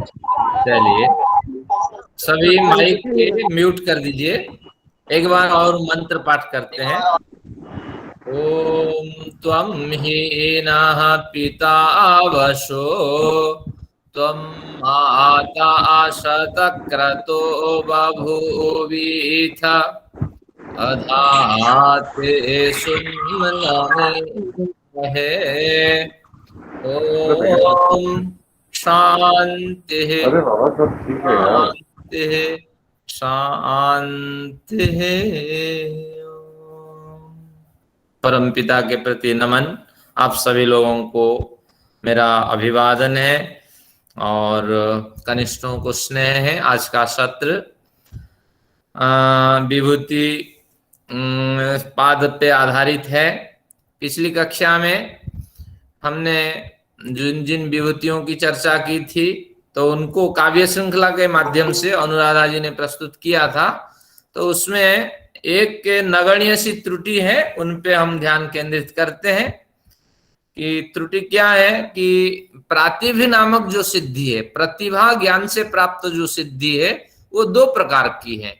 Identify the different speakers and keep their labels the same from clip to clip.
Speaker 1: चलिए, सभी माइक के म्यूट कर दीजिए। एक बार और मंत्र पाठ करते हैं। ओम त्वं हीनः पिता वशो त्वं माता शतक्रतो बभूवीथ अधाते सुम्नमे ओम शांति
Speaker 2: अरे बाबा सब ठीक है यार।
Speaker 1: शांति शांति। परम पिता के प्रति नमन। आप सभी लोगों को मेरा अभिवादन है और कनिष्ठों को स्नेह है। आज का सत्र विभूति पाद पे आधारित है। पिछली कक्षा में हमने जिन जिन विभूतियों की चर्चा की थी तो उनको काव्य श्रृंखला के माध्यम से अनुराधा जी ने प्रस्तुत किया था। तो उसमें एक के नगण्य सी त्रुटि है, उन पे हम ध्यान केंद्रित करते हैं कि त्रुटि क्या है कि प्रातिभि नामक जो सिद्धि है, प्रतिभा ज्ञान से प्राप्त जो सिद्धि है, वो दो प्रकार की है।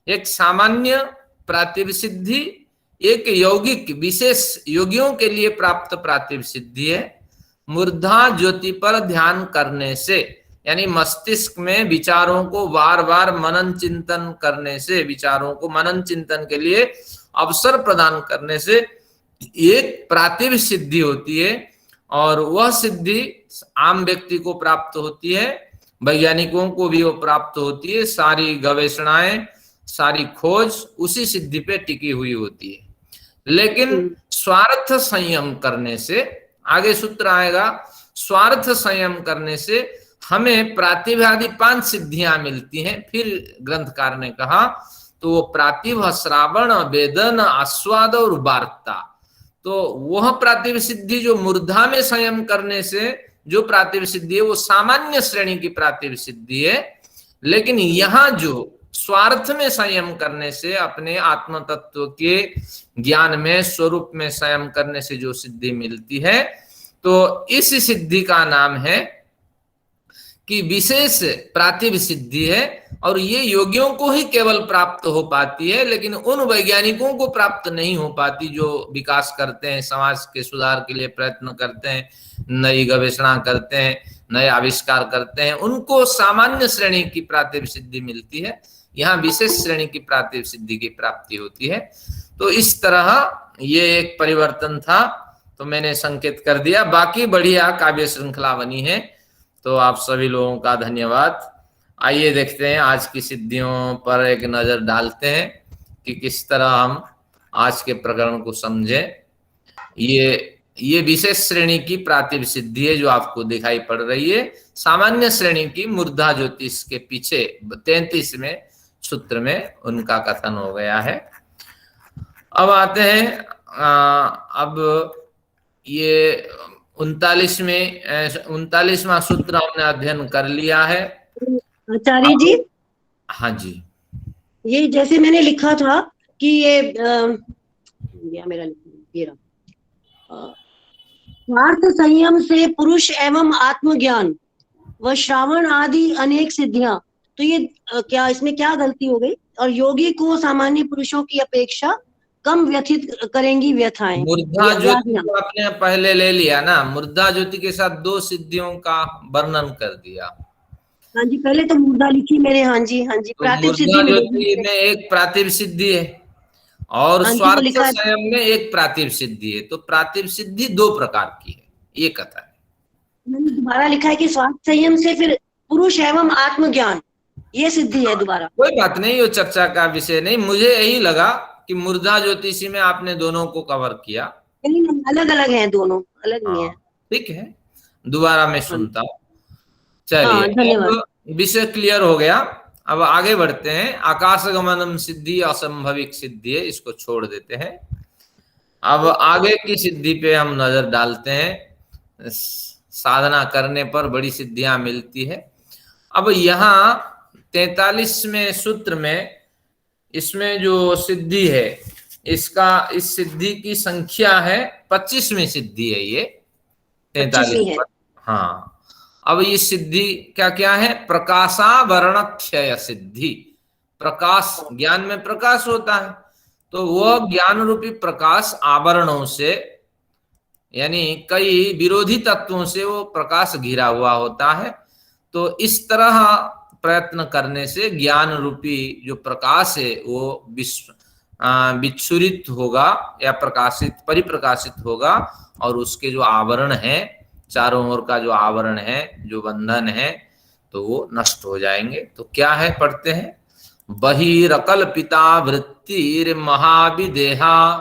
Speaker 1: एक सामान्य प्रातिभ सिद्धि, एक यौगिक विशेष योगियों के लिए प्राप्त प्रातिभ सिद्धि है। मूर्धा ज्योति पर ध्यान करने से, यानी मस्तिष्क में विचारों को बार बार मनन चिंतन करने से, विचारों को मनन चिंतन के लिए अवसर प्रदान करने से एक प्रातिभ सिद्धि होती है। और वह सिद्धि आम व्यक्ति को प्राप्त होती है, वैज्ञानिकों को भी वो प्राप्त होती है। सारी गवेषणाएं, सारी खोज उसी सिद्धि पे टिकी हुई होती है। लेकिन स्वार्थ संयम करने से, आगे सूत्र आएगा, स्वार्थ संयम करने से हमें प्रातिभा आदि 5 सिद्धियां मिलती हैं। फिर ग्रंथकार ने कहा तो वो प्रातिभा श्रावण, वेदन, आस्वाद और वार्ता। तो वह प्रातिभ सिद्धि जो मूर्धा में संयम करने से जो प्रातिभ सिद्धि है वो सामान्य श्रेणी की प्रातिभ सिद्धि है। लेकिन यहाँ जो स्वार्थ में संयम करने से, अपने आत्म तत्व के ज्ञान में, स्वरूप में संयम करने से जो सिद्धि मिलती है, तो इस सिद्धि का नाम है कि विशेष प्रातिभ सिद्धि है। और ये योगियों को ही केवल प्राप्त हो पाती है, लेकिन उन वैज्ञानिकों को प्राप्त नहीं हो पाती जो विकास करते हैं, समाज के सुधार के लिए प्रयत्न करते हैं, नई गवेषणा करते हैं, नए आविष्कार करते हैं। उनको सामान्य श्रेणी की प्रातिभ सिद्धि मिलती है, यहाँ विशेष श्रेणी की प्रातिभ सिद्धि की प्राप्ति होती है। तो इस तरह ये एक परिवर्तन था, तो मैंने संकेत कर दिया। बाकी बढ़िया काव्य श्रृंखला बनी है, तो आप सभी लोगों का धन्यवाद। आइए देखते हैं आज की सिद्धियों पर एक नजर डालते हैं कि किस तरह हम आज के प्रकरण को समझें। ये विशेष श्रेणी की प्रातिभ सिद्धि है जो आपको दिखाई पड़ रही है। सामान्य श्रेणी की मूर्धा ज्योतिष के पीछे 33वें सूत्र में उनका कथन हो गया है। अब आते हैं, अब ये 39वां सूत्र हमने अध्ययन कर लिया है।
Speaker 3: आचार्य जी,
Speaker 1: हाँ जी,
Speaker 3: ये जैसे मैंने लिखा था कि ये मेरा ये स्वार्थ संयम से पुरुष एवं आत्मज्ञान व श्रावण आदि अनेक सिद्धियां, तो ये क्या इसमें क्या गलती हो गई? और योगी को सामान्य पुरुषों की अपेक्षा कम व्यथित करेंगी व्यथाएं।
Speaker 1: मूर्धा ज्योति को आपने पहले ले लिया ना, मूर्धा ज्योति के साथ 2 सिद्धियों का वर्णन कर दिया।
Speaker 3: हाँ जी, पहले तो मूर्धा लिखी मेरे। हाँ जी, हाँ जी,
Speaker 1: तो
Speaker 3: प्रातिभ
Speaker 1: मूर्धा
Speaker 3: सिद्धि
Speaker 1: में एक प्रातिभ सिद्धि है और स्वार्थ संयम में एक प्रातिभ सिद्धि है। तो प्रातिभ सिद्धि 2 प्रकार की है, ये कथा है।
Speaker 3: मैंने दोबारा लिखा है कि स्वार्थ संयम से फिर पुरुष एवं आत्मज्ञान, ये सिद्धि है दोबारा।
Speaker 1: कोई बात नहीं, वो चर्चा का विषय नहीं। मुझे यही लगा कि मूर्धा ज्योतिषी में आपने दोनों को कवर किया।
Speaker 3: अलग अलग हैं दोनों, अलग नहीं है।
Speaker 1: ठीक है, दोबारा मैं सुनता हूँ। चलिए, अब विषय क्लियर हो गया। अब आगे बढ़ते हैं। आकाश गमनम सिद्धि असंभविक सिद्धि है, इसको छोड़ देते हैं। अब आगे की सिद्धि पे हम नजर डालते हैं। साधना करने पर बड़ी सिद्धियां मिलती है। अब यहाँ 43वें सूत्र में इसमें जो सिद्धि है, इस सिद्धि की संख्या है 25वीं सिद्धि है ये 43। हाँ, अब ये सिद्धि क्या क्या है? प्रकाशावरण क्षय सिद्धि। प्रकाश, ज्ञान में प्रकाश होता है, तो वह ज्ञान रूपी प्रकाश आवरणों से, यानी कई विरोधी तत्वों से वो प्रकाश घिरा हुआ होता है। तो इस तरह प्रयत्न करने से ज्ञान रूपी जो प्रकाश है वो विच्छुरित होगा या प्रकाशित, परिप्रकाशित होगा, और उसके जो आवरण है, चारों ओर का जो आवरण है, जो बंधन है, तो वो नष्ट हो जाएंगे। तो क्या है, पढ़ते हैं। बहिरकल्पिता वृत्तिर महाविदेहा।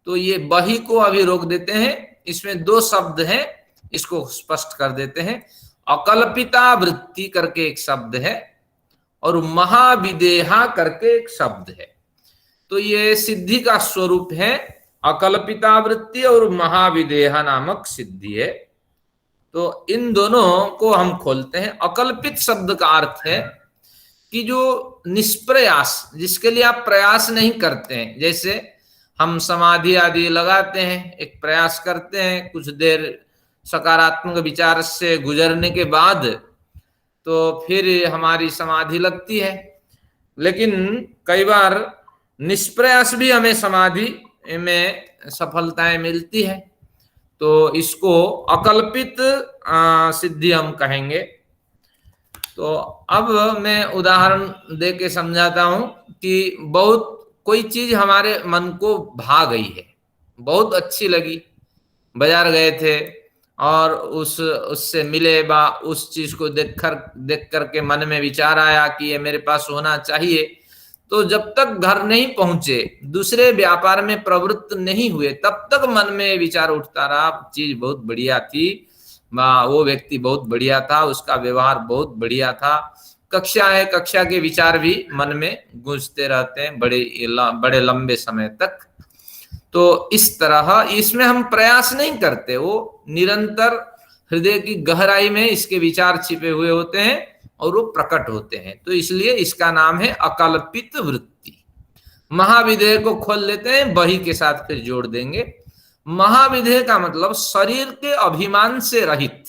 Speaker 1: तो ये बही को अभी रोक देते हैं, इसमें दो शब्द हैं, इसको स्पष्ट कर देते हैं। अकल्पिता वृत्ति करके एक शब्द है और महाविदेहा करके एक शब्द है। तो ये सिद्धि का स्वरूप है, अकल्पिता वृत्ति और महाविदेहा नामक सिद्धि है। तो इन दोनों को हम खोलते हैं। अकल्पित शब्द का अर्थ है कि जो निष्प्रयास, जिसके लिए आप प्रयास नहीं करते हैं, जैसे हम समाधि आदि लगाते हैं, एक प्रयास करते हैं, कुछ देर सकारात्मक विचार से गुजरने के बाद तो फिर हमारी समाधि लगती है। लेकिन कई बार निष्प्रयास भी हमें समाधि में सफलताएं मिलती है, तो इसको अकल्पित सिद्धि हम कहेंगे। तो अब मैं उदाहरण दे के समझाता हूं कि बहुत कोई चीज हमारे मन को भा गई है, बहुत अच्छी लगी, बाजार गए थे और उससे मिले, बा उस चीज को देख कर के मन में विचार आया कि ये मेरे पास होना चाहिए। तो जब तक घर नहीं पहुंचे, दूसरे व्यापार में प्रवृत्त नहीं हुए, तब तक मन में विचार उठता रहा, चीज बहुत बढ़िया थी, वो व्यक्ति बहुत बढ़िया था, उसका व्यवहार बहुत बढ़िया था। कक्षा है, कक्षा के विचार भी मन में गूंजते रहते हैं बड़े लंबे समय तक। तो इस तरह इसमें हम प्रयास नहीं करते, वो निरंतर हृदय की गहराई में इसके विचार छिपे हुए होते हैं और वो प्रकट होते हैं। तो इसलिए इसका नाम है अकल्पित वृत्ति। महाविदेह को खोल लेते हैं, बही के साथ फिर जोड़ देंगे। महाविदेह का मतलब शरीर के अभिमान से रहित,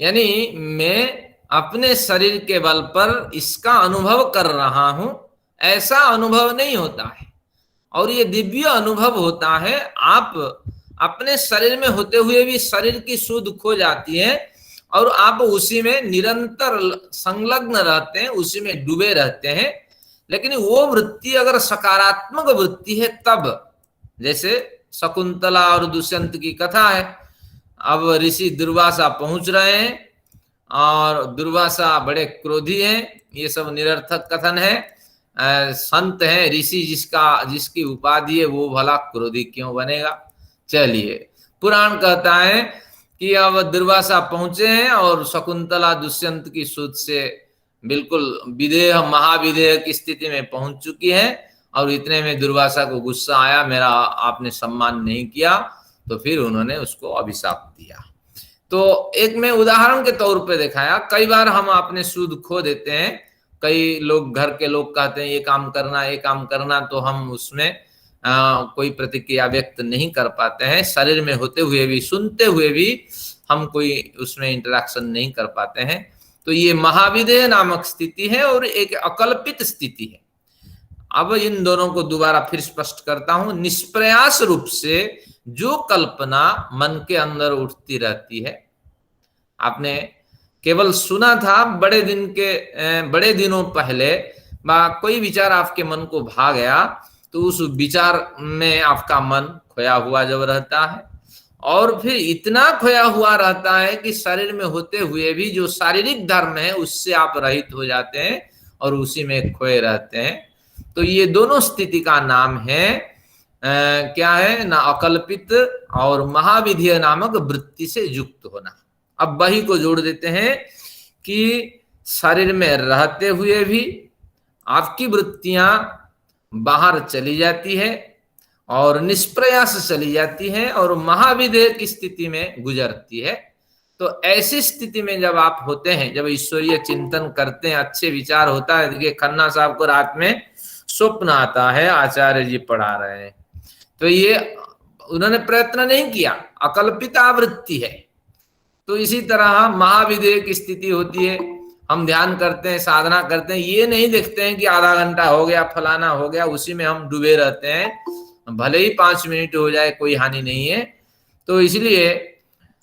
Speaker 1: यानी मैं अपने शरीर के बल पर इसका अनुभव कर रहा हूं, ऐसा अनुभव नहीं होता है। और ये दिव्य अनुभव होता है, आप अपने शरीर में होते हुए भी शरीर की सुध खो जाती है और आप उसी में निरंतर संलग्न रहते हैं, उसी में डूबे रहते हैं। लेकिन वो वृत्ति अगर सकारात्मक वृत्ति है तब, जैसे शकुंतला और दुष्यंत की कथा है। अब ऋषि दुर्वासा पहुंच रहे हैं और दुर्वासा बड़े क्रोधी हैं, ये सब निरर्थक कथन है। संत है, ऋषि जिसकी उपाधि है, वो भला क्रोधी क्यों बनेगा। चलिए, पुराण कहता है कि अब दुर्वासा पहुंचे हैं और शकुंतला दुष्यंत की सूद से बिल्कुल विदेह, महाविदेह की स्थिति में पहुंच चुकी है। और इतने में दुर्वासा को गुस्सा आया, मेरा आपने सम्मान नहीं किया, तो फिर उन्होंने उसको अभिशाप दिया। तो एक मैं उदाहरण के तौर पे दिखाया, कई बार हम अपने सूद खो देते हैं। कई लोग, घर के लोग कहते हैं ये काम करना, ये काम करना, तो हम उसमें कोई प्रतिक्रिया व्यक्त नहीं कर पाते हैं। शरीर में होते हुए भी, सुनते हुए भी हम कोई उसमें इंटरेक्शन नहीं कर पाते हैं। तो ये महाविदेह नामक स्थिति है और एक अकल्पित स्थिति है। अब इन दोनों को दोबारा फिर स्पष्ट करता हूं। निष्प्रयास रूप से जो कल्पना मन के अंदर उठती रहती है, आपने केवल सुना था, बड़े दिनों पहले कोई विचार आपके मन को भा गया, तो उस विचार में आपका मन खोया हुआ जब रहता है, और फिर इतना खोया हुआ रहता है कि शरीर में होते हुए भी जो शारीरिक धर्म है उससे आप रहित हो जाते हैं और उसी में खोए रहते हैं। तो ये दोनों स्थिति का नाम है क्या है ना, अकल्पित और महाविधेय नामक वृत्ति से युक्त होना। अब वही को जोड़ देते हैं कि शरीर में रहते हुए भी आपकी वृत्तियां बाहर चली जाती है और निष्प्रयास चली जाती है और महाविधेय की स्थिति में गुजरती है। तो ऐसी स्थिति में जब आप होते हैं, जब ईश्वरीय चिंतन करते हैं, अच्छे विचार होता है। देखिए, खन्ना साहब को रात में स्वप्न आता है, आचार्य जी पढ़ा रहे हैं, तो ये उन्होंने प्रयत्न नहीं किया, अकल्पित आवृत्ति है। तो इसी तरह महाविदेह की स्थिति होती है। हम ध्यान करते हैं, साधना करते हैं, ये नहीं देखते हैं कि आधा घंटा हो गया, फलाना हो गया, उसी में हम डूबे रहते हैं। भले ही 5 मिनट हो जाए, कोई हानि नहीं है। तो इसलिए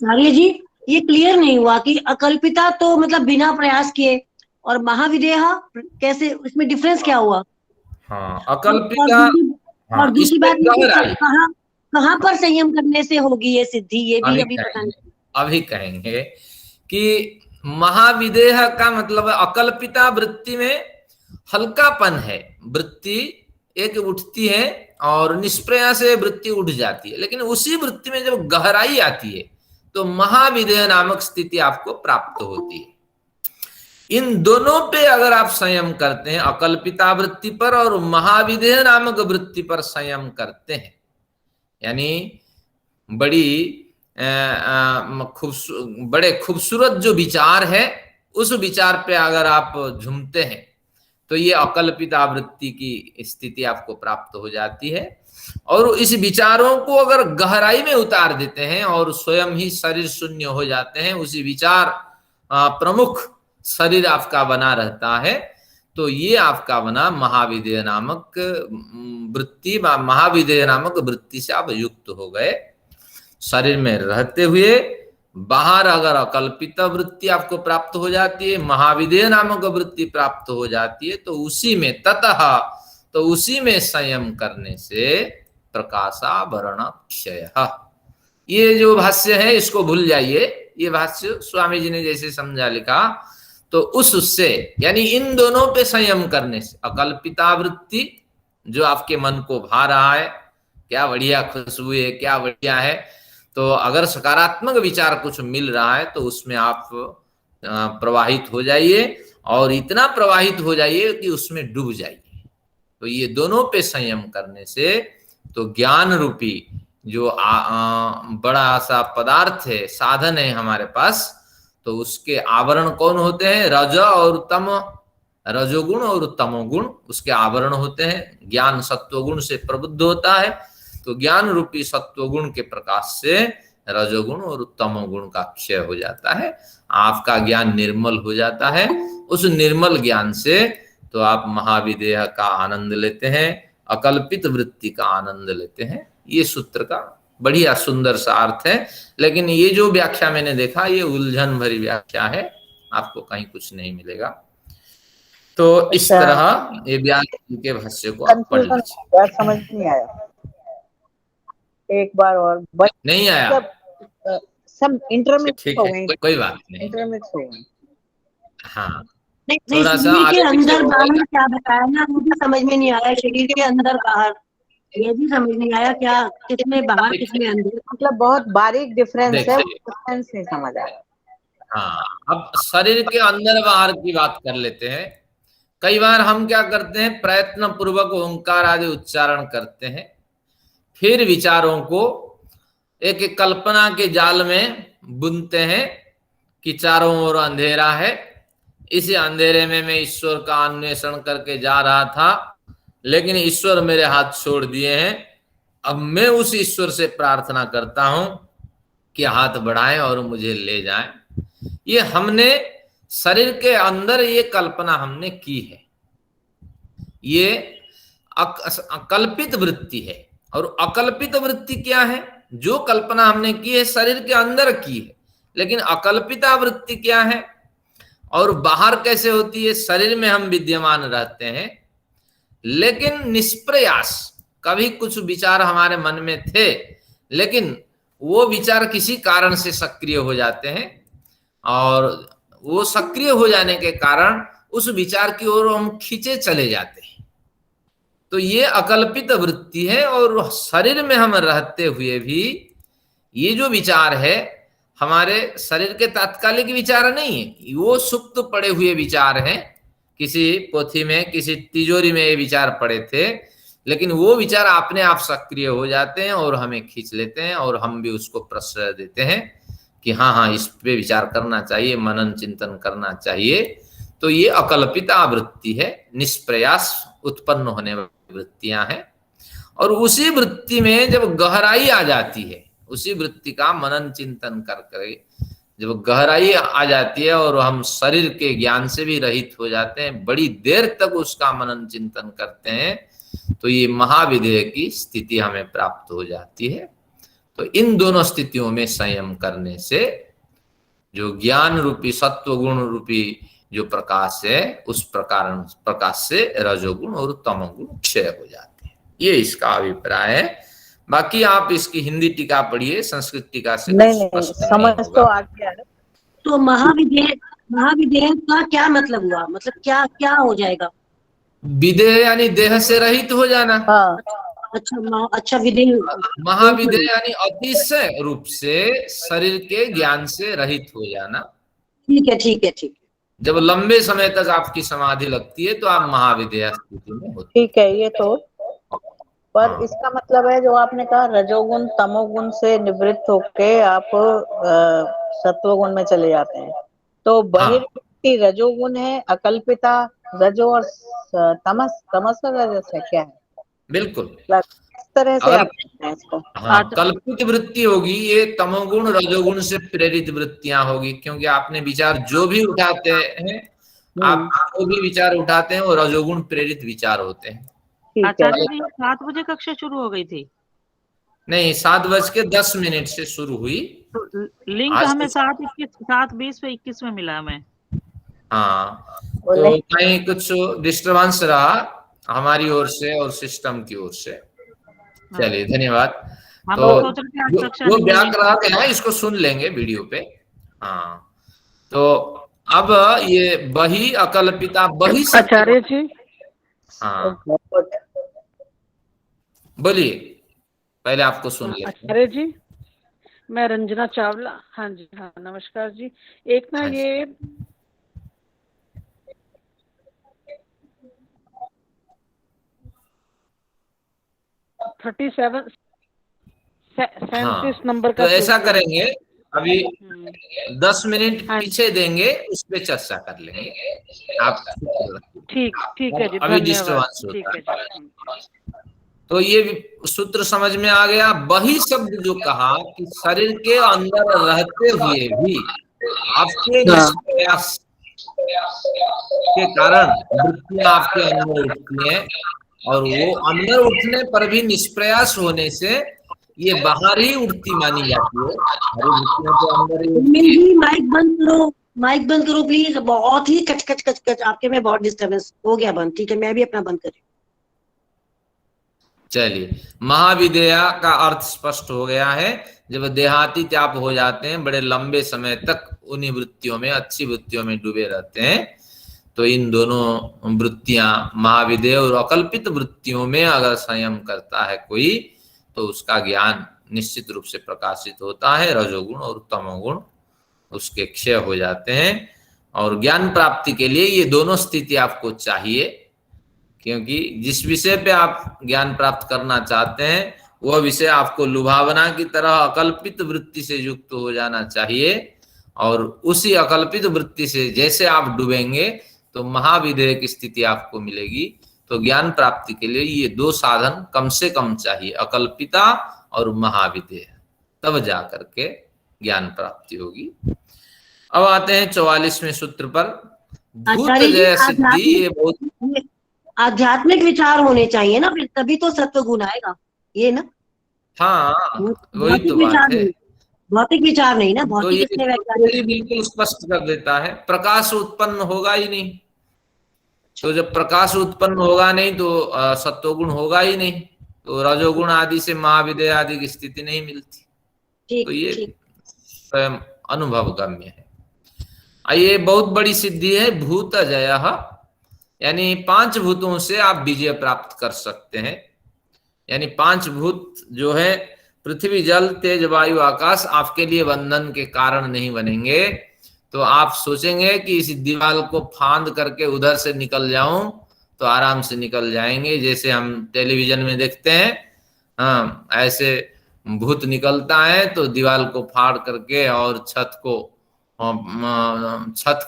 Speaker 3: आर्य जी, ये क्लियर नहीं हुआ कि अकल्पिता तो मतलब बिना प्रयास किए, और महाविदेहा कैसे, इसमें डिफरेंस क्या हुआ?
Speaker 1: हाँ, अकल्पिता,
Speaker 3: और दूसरी
Speaker 1: इसमें
Speaker 3: बात ये
Speaker 1: गहराई,
Speaker 3: कहाँ कहाँ पर संयम करने से होगी ये सिद्धि, ये भी अभी पता नहीं।
Speaker 1: अभी कहेंगे कि महाविदेह का मतलब अकल्पिता वृत्ति में हल्कापन है, वृत्ति एक उठती है और निष्प्रयास से वृत्ति उठ जाती है, लेकिन उसी वृत्ति में जब गहराई आती है तो महाविदेह नामक स्थिति आपको प्राप्त होती है। इन दोनों पे अगर आप संयम करते हैं, अकल्पिता वृत्ति पर और महाविदेह नामक वृत्ति पर संयम करते हैं, यानी बड़ी बड़े खूबसूरत जो विचार है उस विचार पे अगर आप झूमते हैं तो ये अकल्पिता वृत्ति की स्थिति आपको प्राप्त हो जाती है। और इस विचारों को अगर गहराई में उतार देते हैं और स्वयं ही शरीर शून्य हो जाते हैं, उसी विचार प्रमुख शरीर आपका बना रहता है, तो ये आपका बना महाविदेह नामक वृत्ति, महाविदेह नामक वृत्ति से आप युक्त हो गए। शरीर में रहते हुए बाहर अगर अकल्पित वृत्ति आपको प्राप्त हो जाती है, महाविदेह नामक वृत्ति प्राप्त हो जाती है, तो उसी में ततः, तो उसी में संयम करने से प्रकाशावरण क्षय। ये जो भाष्य है इसको भूल जाइए, ये भाष्य स्वामी जी ने जैसे समझा लिखा, तो उससे यानी इन दोनों पे संयम करने से, अकल्पिता वृत्ति जो आपके मन को भा रहा है, क्या बढ़िया खुशबू है, क्या बढ़िया है, तो अगर सकारात्मक विचार कुछ मिल रहा है तो उसमें आप प्रवाहित हो जाइए, और इतना प्रवाहित हो जाइए कि उसमें डूब जाइए। तो ये दोनों पे संयम करने से तो ज्ञान रूपी जो बड़ा सा पदार्थ है, साधन है हमारे पास, तो उसके आवरण कौन होते हैं? रज और तम, रजोगुण और तमोगुण उसके आवरण होते हैं। ज्ञान सत्वगुण से प्रबुद्ध होता है, तो ज्ञान रूपी सत्वगुण के प्रकाश से रजोगुण और तमोगुण का क्षय हो जाता है, आपका ज्ञान निर्मल हो जाता है। उस निर्मल ज्ञान से तो आप महाविदेह का आनंद लेते हैं, अकल्पित वृत्ति का आनंद लेते हैं। ये सूत्र का बढ़िया सुंदर सा अर्थ है, लेकिन ये जो व्याख्या मैंने देखा ये उलझन भरी व्याख्या है, आपको कहीं कुछ नहीं मिलेगा। तो इस तरह ये व्यास के भाष्य को आप पढ़ लीजिए।
Speaker 4: समझ नहीं आया, एक बार और
Speaker 1: नहीं आया,
Speaker 4: सब इंटरमिक्स हो गए,
Speaker 1: कोई बात नहीं,
Speaker 4: इंटरमिक्स हो गए।
Speaker 1: हाँ,
Speaker 3: थोड़ा सा के अंदर बाहर क्या बताया ना, मुझे समझ में नहीं आया। शरीर के अंदर बाहर ये भी समझ नहीं आया, क्या किसमें बाहर किसमें अंदर,
Speaker 4: मतलब बहुत बारीक डिफरेंस है, डिफरेंस नहीं समझ आया।
Speaker 1: हाँ, अब शरीर के अंदर बाहर की बात कर लेते हैं। कई बार हम क्या करते हैं, प्रयत्न पूर्वक ओंकार आदि उच्चारण करते हैं, फिर विचारों को एक एक कल्पना के जाल में बुनते हैं कि चारों ओर अंधेरा है, इसी अंधेरे में मैं ईश्वर का अन्वेषण करके जा रहा था, लेकिन ईश्वर मेरे हाथ छोड़ दिए हैं। अब मैं उस ईश्वर से प्रार्थना करता हूं कि हाथ बढ़ाएं और मुझे ले जाएं। ये हमने शरीर के अंदर ये कल्पना हमने की है, ये अकल्पित वृत्ति है। और अकल्पित वृत्ति क्या है? जो कल्पना हमने की है शरीर के अंदर की है, लेकिन अकल्पिता वृत्ति क्या है और बाहर कैसे होती है? शरीर में हम विद्यमान रहते हैं, लेकिन निष्प्रयास, कभी कुछ विचार हमारे मन में थे, लेकिन वो विचार किसी कारण से सक्रिय हो जाते हैं, और वो सक्रिय हो जाने के कारण उस विचार की ओर हम खींचे चले जाते हैं। तो ये अकल्पित वृत्ति है, और शरीर में हम रहते हुए भी ये जो विचार है हमारे शरीर के तात्कालिक विचार नहीं है, वो सुप्त पड़े हुए विचार हैं। किसी पोथी में, किसी तिजोरी में ये विचार पड़े थे, लेकिन वो विचार अपने आप सक्रिय हो जाते हैं और हमें खींच लेते हैं, और हम भी उसको प्रश्रय देते हैं कि हाँ हाँ इस पे विचार करना चाहिए, मनन चिंतन करना चाहिए। तो ये अकल्पिता वृत्ति है, निष्प्रयास उत्पन्न होने वाली वृत्तियां हैं। और उसी वृत्ति में जब गहराई आ जाती है, उसी वृत्ति का मनन चिंतन करके जब गहराई आ जाती है और हम शरीर के ज्ञान से भी रहित हो जाते हैं, बड़ी देर तक उसका मनन चिंतन करते हैं, तो ये महाविदेह की स्थिति हमें प्राप्त हो जाती है। तो इन दोनों स्थितियों में संयम करने से जो ज्ञान रूपी सत्व गुण रूपी जो प्रकाश है, उस प्रकाश से रजोगुण और तमोगुण क्षय हो जाते हैं। ये इसका अभिप्राय है। बाकी आप इसकी हिंदी टीका पढ़िए, संस्कृत टीका से
Speaker 4: नहीं
Speaker 1: कुछ
Speaker 4: नहीं,
Speaker 1: स्पष्ट नहीं
Speaker 4: समझ तो
Speaker 1: होगा।
Speaker 4: आ गया है।
Speaker 3: तो महाविदेह का क्या मतलब हुआ, मतलब क्या क्या हो जाएगा?
Speaker 1: विदेह यानी देह से रहित हो जाना।
Speaker 4: हाँ,
Speaker 3: अच्छा विदेह,
Speaker 1: महाविदेह यानी अतिशय रूप से शरीर के ज्ञान से रहित हो जाना।
Speaker 3: ठीक है ठीक है ठीक है।
Speaker 1: जब लंबे समय तक आपकी समाधि लगती है तो आप महाविदेह स्थिति में होते हैं।
Speaker 4: ठीक है, ये तो। पर
Speaker 1: हाँ।
Speaker 4: इसका मतलब है जो आपने कहा रजोगुण तमोगुण से निवृत्त होके आप सत्वगुण में चले जाते हैं, तो बहिर्मुक्ति रजोगुण है, अकल्पिता रजो और तमस और रजस है, क्या है?
Speaker 1: बिल्कुल।
Speaker 4: इस तरह से
Speaker 1: अगर
Speaker 4: आप कहते हैं इसको।
Speaker 1: हाँ, कल्पित वृत्ति होगी, ये तमोगुण रजोगुण से प्रेरित वृत्तियां होगी, क्योंकि आपने विचार जो भी उठाते हैं, आप जो भी विचार उठाते हैं वो रजोगुण प्रेरित विचार होते हैं।
Speaker 4: ठीक है।
Speaker 5: आचार्य जी 7 बजे कक्षा शुरू हो गई थी?
Speaker 1: नहीं, 7:10 से शुरू हुई।
Speaker 5: तो लिंक
Speaker 1: आज
Speaker 5: हमें
Speaker 1: तो-
Speaker 5: 7:20 पे 21 में मिला हमें।
Speaker 1: हाँ, तो कहीं कुछ डिस्टर्बेंस रहा हमारी ओर से और सिस्टम की ओर से। चलिए, धन्यवाद।
Speaker 5: हम
Speaker 1: तो
Speaker 5: सोच रहे थे आज कक्षा
Speaker 1: वो
Speaker 5: नहीं
Speaker 1: व्याकरण है ना, इसको सुन लेंगे वीडियो पे। हाँ, तो अब ये बही अकल्पिता बही
Speaker 6: आचार्य जी।
Speaker 1: हाँ, बोलिए, पहले आपको सुन लेते हैं।
Speaker 6: आचार्य जी, मैं रंजना चावला। हाँ जी, हाँ नमस्कार जी। एक ना
Speaker 1: हाँ जी।
Speaker 6: ये
Speaker 1: हाँ,
Speaker 6: 37 नंबर
Speaker 1: तो
Speaker 6: का
Speaker 1: ऐसा करेंगे, अभी 10 मिनट
Speaker 6: हाँ।
Speaker 1: पीछे देंगे, उस पे चर्चा कर लेंगे। आप
Speaker 6: ठीक है जी,
Speaker 1: अभी
Speaker 6: धन्यवाद।
Speaker 1: डिस्टर्बेंस
Speaker 6: ठीक
Speaker 1: होता
Speaker 6: है
Speaker 1: है।
Speaker 6: जी।
Speaker 1: तो ये सूत्र समझ में आ गया। वही शब्द जो कहा कि शरीर के अंदर रहते हुए भी आपके निष्प्रयास के कारण वृत्तियां आपके अंदर उठती हैं, और वो अंदर उठने पर भी निष्प्रयास होने से ये बाहर ही उठती मानी जाती है। हमारी वृत्तियां तो अंदर ही उठती हैं।
Speaker 3: जी माइक बंद करो प्लीज, बहुत ही कच कच कच कच आपके में बहुत डिस्टर्बेंस हो गया बंद। ठीक है, मैं भी अपना बंद कर रही हूँ।
Speaker 1: चलिए, महाविदेह का अर्थ स्पष्ट हो गया है। जब देहातीत आप हो जाते हैं, बड़े लंबे समय तक उन्हीं वृत्तियों में, अच्छी वृत्तियों में डूबे रहते हैं, तो इन दोनों वृत्तियां महाविदेह और अकल्पित वृत्तियों में अगर संयम करता है कोई, तो उसका ज्ञान निश्चित रूप से प्रकाशित होता है। रजोगुण और तमोगुण उसके क्षय हो जाते हैं। और ज्ञान प्राप्ति के लिए ये दोनों स्थिति आपको चाहिए, क्योंकि जिस विषय पे आप ज्ञान प्राप्त करना चाहते हैं वह विषय आपको लुभावना की तरह अकल्पित वृत्ति से युक्त हो जाना चाहिए, और उसी अकल्पित वृत्ति से जैसे आप डूबेंगे तो महाविदेह की स्थिति आपको मिलेगी। तो ज्ञान प्राप्ति के लिए ये दो साधन कम से कम चाहिए, अकल्पिता और महाविदेह, तब जा करके ज्ञान प्राप्ति होगी। अब आते हैं 44वें सूत्र पर। भूत
Speaker 3: आचार्य जी,
Speaker 1: जय सिद्धि, ये बहुत
Speaker 3: आध्यात्मिक विचार होने चाहिए ना, फिर तभी तो सत्व गुण आएगा, ये ना।
Speaker 1: हाँ, वही तो बात है।
Speaker 3: भौतिक विचार नहीं ना,
Speaker 1: तो
Speaker 3: भौतिक
Speaker 1: ये
Speaker 3: इसमें वैज्ञानिक
Speaker 1: बिल्कुल स्पष्ट कर देता है, प्रकाश उत्पन्न होगा ही नहीं। तो जब प्रकाश उत्पन्न होगा नहीं तो सत्वगुण होगा ही नहीं, तो रजोगुण आदि से महाविदेह आदि की स्थिति नहीं मिलती। तो ये स्वयं अनुभव गम्य है। ये बहुत बड़ी सिद्धि है, भूत जय, यानी 5 भूतों से आप विजय प्राप्त कर सकते हैं। यानी 5 भूत जो है, पृथ्वी जल तेज वायु आकाश, आपके लिए बंधन के कारण नहीं बनेंगे। तो आप सोचेंगे कि इस दीवार को फांद करके उधर से निकल जाऊं, तो आराम से निकल जाएंगे, जैसे हम टेलीविजन में देखते हैं। हाँ, ऐसे भूत निकलता है तो दीवार को फाड़ करके और छत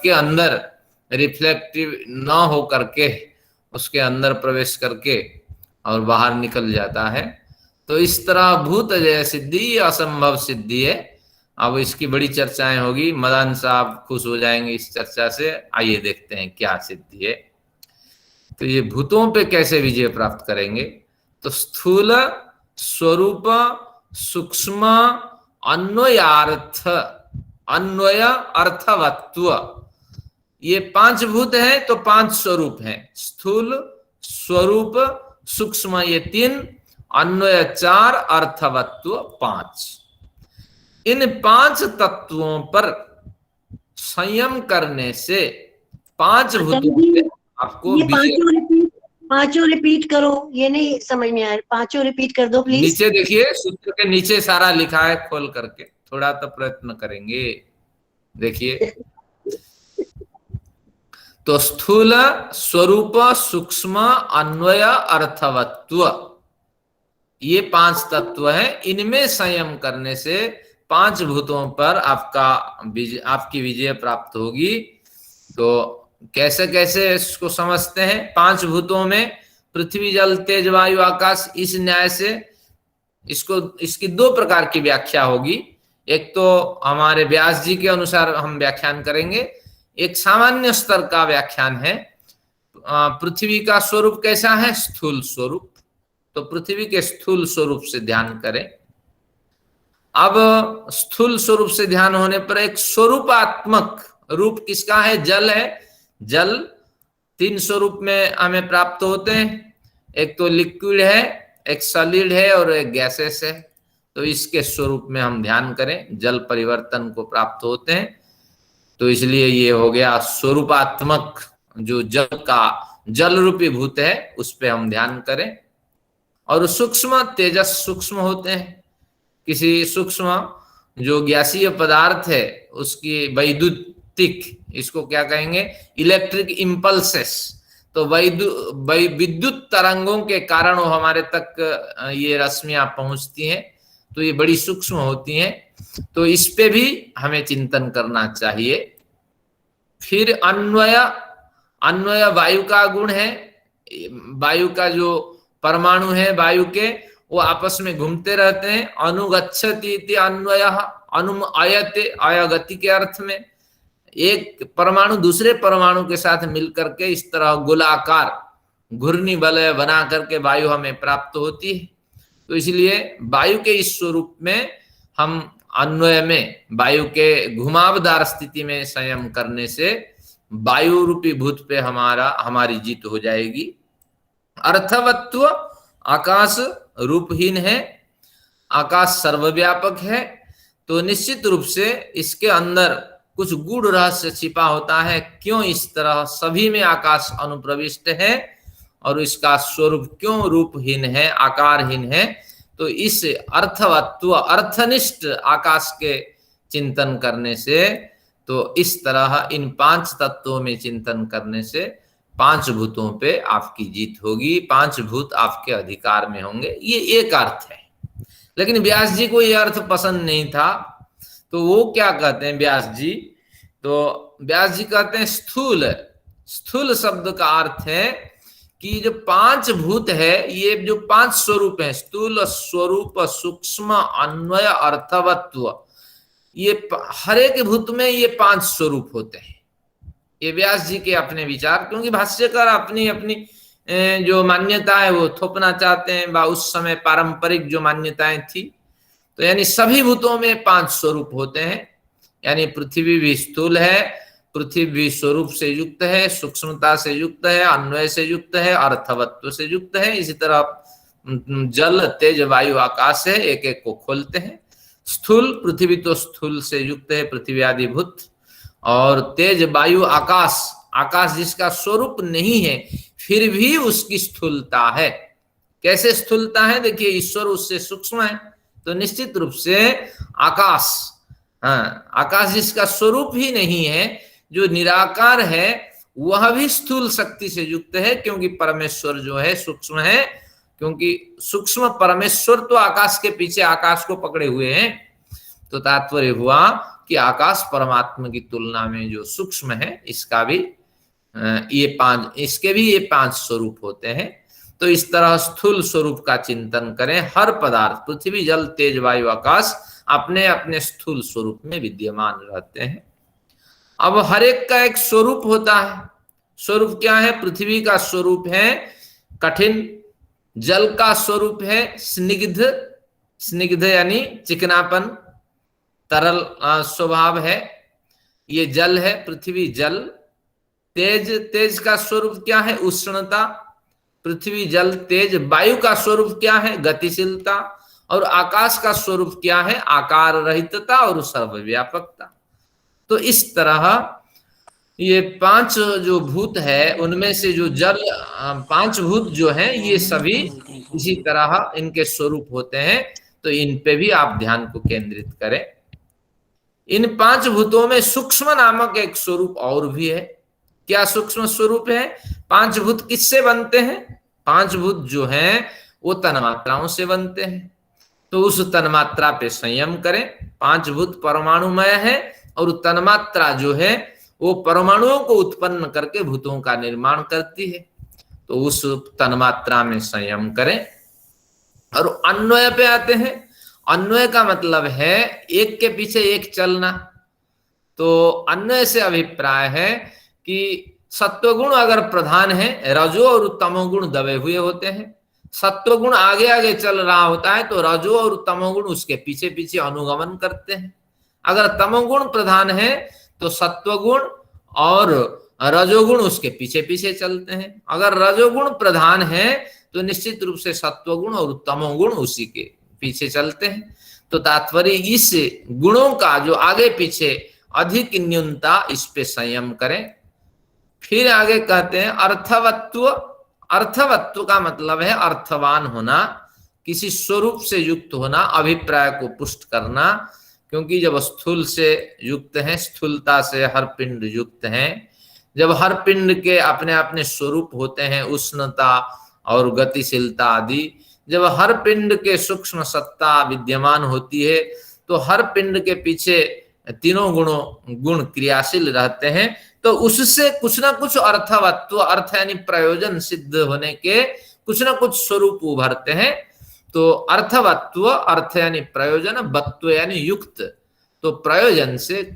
Speaker 1: के अंदर रिफ्लेक्टिव न हो करके उसके अंदर प्रवेश करके और बाहर निकल जाता है। तो इस तरह भूत जय सिद्धि असंभव सिद्धि है, अब इसकी बड़ी चर्चाएं होगी, मदन साहब खुश हो जाएंगे इस चर्चा से। आइए देखते हैं क्या सिद्धि है। तो ये भूतों पे कैसे विजय प्राप्त करेंगे? तो स्थूल, स्वरूप, सूक्ष्म, अन्वयार्थ, अन्वय अर्थवत्व, ये 5 भूत हैं तो 5 स्वरूप हैं। स्थूल, स्वरूप, सूक्ष्म ये 3, अन्वय 4, अर्थवत्व 5। इन 5 तत्वों पर संयम करने से 5 भूतों पे आपको
Speaker 3: ये
Speaker 1: विजय।
Speaker 3: पांचों रिपीट करो, ये नहीं समझ में आया, पांचों रिपीट कर दो प्लीज।
Speaker 1: नीचे देखिए, सूत्र के नीचे सारा लिखा है, खोल करके थोड़ा तो प्रयत्न करेंगे। देखिए, तो स्थूल, स्वरूप, सूक्ष्म, अन्वय, अर्थवत्व, ये 5 तत्व हैं। इनमें संयम करने से 5 भूतों पर आपकी विजय प्राप्त होगी। तो कैसे कैसे इसको समझते हैं? 5 भूतों में पृथ्वी, जल, तेज, वायु, आकाश, इस न्याय से इसकी 2 प्रकार की व्याख्या होगी। एक तो हमारे व्यास जी के अनुसार हम व्याख्यान करेंगे, एक सामान्य स्तर का व्याख्यान है। पृथ्वी का स्वरूप कैसा है? स्थूल स्वरूप। तो पृथ्वी के स्थूल स्वरूप से ध्यान करें। अब स्थूल स्वरूप से ध्यान होने पर एक स्वरूपात्मक रूप किसका है? जल है। जल 3 स्वरूप में हमें प्राप्त होते हैं, एक तो लिक्विड है, एक सॉलिड है और एक गैसेस है। तो इसके स्वरूप में हम ध्यान करें, जल परिवर्तन को प्राप्त होते हैं। तो इसलिए ये हो गया स्वरूपात्मक, जो जल रूपी भूत है उस पे हम ध्यान करें। और सूक्ष्म, तेजस सूक्ष्म होते हैं। किसी सूक्ष्म जो गैसीय पदार्थ है उसकी वैद्युतिक, इसको क्या कहेंगे? Electric impulses. तो विद्युत तरंगों के कारण वो हमारे तक ये रश्मियां पहुंचती हैं, तो ये बड़ी सूक्ष्म होती हैं। तो इस पे भी हमें चिंतन करना चाहिए। फिर अन्वय वायु का गुण है। वायु का जो परमाणु है वायु के, वो आपस में घूमते रहते हैं। अनुगच्छति इति अन्वयः, अनुमयते, अयगति के अर्थ में एक परमाणु दूसरे परमाणु के साथ मिलकर के इस तरह गोलाकार घूर्णी वलय बना करके वायु हमें प्राप्त होती है। तो इसलिए वायु के इस स्वरूप में हम अन्वय में वायु के घुमावदार स्थिति में संयम करने से वायु रूपी भूत पे हमारी जीत हो जाएगी। अर्थवत्व, आकाश रूपहीन है, आकाश सर्वव्यापक है। तो निश्चित रूप से इसके अंदर कुछ गूढ़ रहस्य छिपा होता है। क्यों इस तरह सभी में आकाश अनुप्रविष्ट है और इसका स्वरूप क्यों रूपहीन है, आकारहीन है? तो इस अर्थवत्व, अर्थनिष्ठ आकाश के चिंतन करने से, तो इस तरह इन 5 तत्वों में चिंतन करने से 5 भूतों पे आपकी जीत होगी, 5 भूत आपके अधिकार में होंगे। ये एक अर्थ है। लेकिन व्यास जी को यह अर्थ पसंद नहीं था, तो वो क्या कहते हैं व्यास जी? तो व्यास जी कहते हैं स्थूल शब्द का अर्थ है कि जो 5 भूत है, ये जो 5 स्वरूप है, स्थूल, स्वरूप, सूक्ष्म, अन्वय, अर्थवत्व, ये हर एक भूत में ये 5 स्वरूप होते हैं। ये व्यास जी के अपने विचार, क्योंकि भाष्यकार अपनी अपनी जो मान्यता है वो थोपना चाहते हैं, उस समय पारंपरिक जो मान्यताएं थी। तो यानी सभी भूतों में 5 स्वरूप होते हैं। यानी पृथ्वी भी स्थूल है, पृथ्वी भी स्वरूप से युक्त है, सूक्ष्मता से युक्त है, अन्वय से युक्त है, अर्थवत्व से युक्त है। इसी तरह जल, तेज, वायु, आकाश है, एक एक को खोलते हैं। स्थूल, पृथ्वी तो स्थूल से युक्त है, पृथ्वी आदि भूत। और तेज, वायु, आकाश जिसका स्वरूप नहीं है फिर भी उसकी स्थूलता है। कैसे स्थूलता है? देखिए, ईश्वर उससे सूक्ष्म है, तो निश्चित रूप से आकाश जिसका स्वरूप ही नहीं है, जो निराकार है, वह भी स्थूल शक्ति से युक्त है, क्योंकि परमेश्वर जो है सूक्ष्म है। क्योंकि सूक्ष्म परमेश्वर तो आकाश के पीछे आकाश को पकड़े हुए हैं। तो तात्पर्य हुआ कि आकाश परमात्मा की तुलना में जो सूक्ष्म है, इसके भी ये 5 स्वरूप होते हैं। तो इस तरह स्थूल स्वरूप का चिंतन करें। हर पदार्थ, पृथ्वी, जल, तेज, वायु, आकाश अपने अपने स्थूल स्वरूप में विद्यमान रहते हैं। अब हर एक का एक स्वरूप होता है। स्वरूप क्या है? पृथ्वी का स्वरूप है कठिन, जल का स्वरूप है स्निग्ध, स्निग्ध यानी चिकनापन, तरल स्वभाव है, ये जल है, पृथ्वी जल। तेज, तेज का स्वरूप क्या है? उष्णता, पृथ्वी जल तेज। वायु का स्वरूप क्या है? गतिशीलता। और आकाश का स्वरूप क्या है? आकार रहितता और सर्वव्यापकता। तो इस तरह ये पांच जो भूत है उनमें से जो जल, पांच भूत जो हैं ये सभी इसी तरह इनके स्वरूप होते हैं। तो इन पे भी आप ध्यान को केंद्रित करें। इन पांच भूतों में सूक्ष्म नामक एक स्वरूप और भी है। क्या सूक्ष्म स्वरूप है? पांच भूत किससे बनते हैं? पांच भूत जो हैं वो तन्मात्राओं से बनते हैं। तो उस तन्मात्रा पे संयम करें। पांच भूत परमाणुमय है और तन्मात्रा जो है वो परमाणुओं को उत्पन्न करके भूतों का निर्माण करती है। तो उस तन्मात्रा में संयम करें। और अन्वय पे आते हैं। अन्वय का मतलब है एक के पीछे एक चलना। तो अन्वय से अभिप्राय है कि सत्वगुण अगर प्रधान है, रजो और तमोगुण दबे हुए होते हैं। सत्वगुण आगे आगे चल रहा होता है तो रजो और तमोगुण उसके पीछे पीछे अनुगमन करते हैं। अगर तमोगुण प्रधान है तो सत्वगुण और रजोगुण उसके पीछे पीछे चलते हैं। अगर रजोगुण प्रधान है तो निश्चित रूप से सत्वगुण और तमोगुण उसी के पीछे चलते हैं। तो तात्पर्य इस गुणों का जो आगे पीछे अधिक न्यूनता, इस पे संयम करें। फिर आगे कहते हैं अर्थवत्व। अर्थवत्व का मतलब है अर्थवान होना, किसी स्वरूप से युक्त होना, अभिप्राय को पुष्ट करना। क्योंकि जब स्थूल से युक्त हैं, स्थूलता से हर पिंड युक्त हैं, जब हर पिंड के अपने अपने स्वरूप होते हैं, उष्णता और गतिशीलता आदि, जब हर पिंड के सूक्ष्म सत्ता विद्यमान होती है तो हर पिंड के पीछे तीनों गुण क्रियाशील रहते हैं। तो उससे कुछ ना कुछ अर्थवत्व, अर्थ यानी प्रयोजन सिद्ध होने के कुछ ना कुछ स्वरूप उभरते हैं। तो अर्थवत्व, अर्थ यानी प्रयोजन, वत्व यानी युक्त। तो प्रयोजन से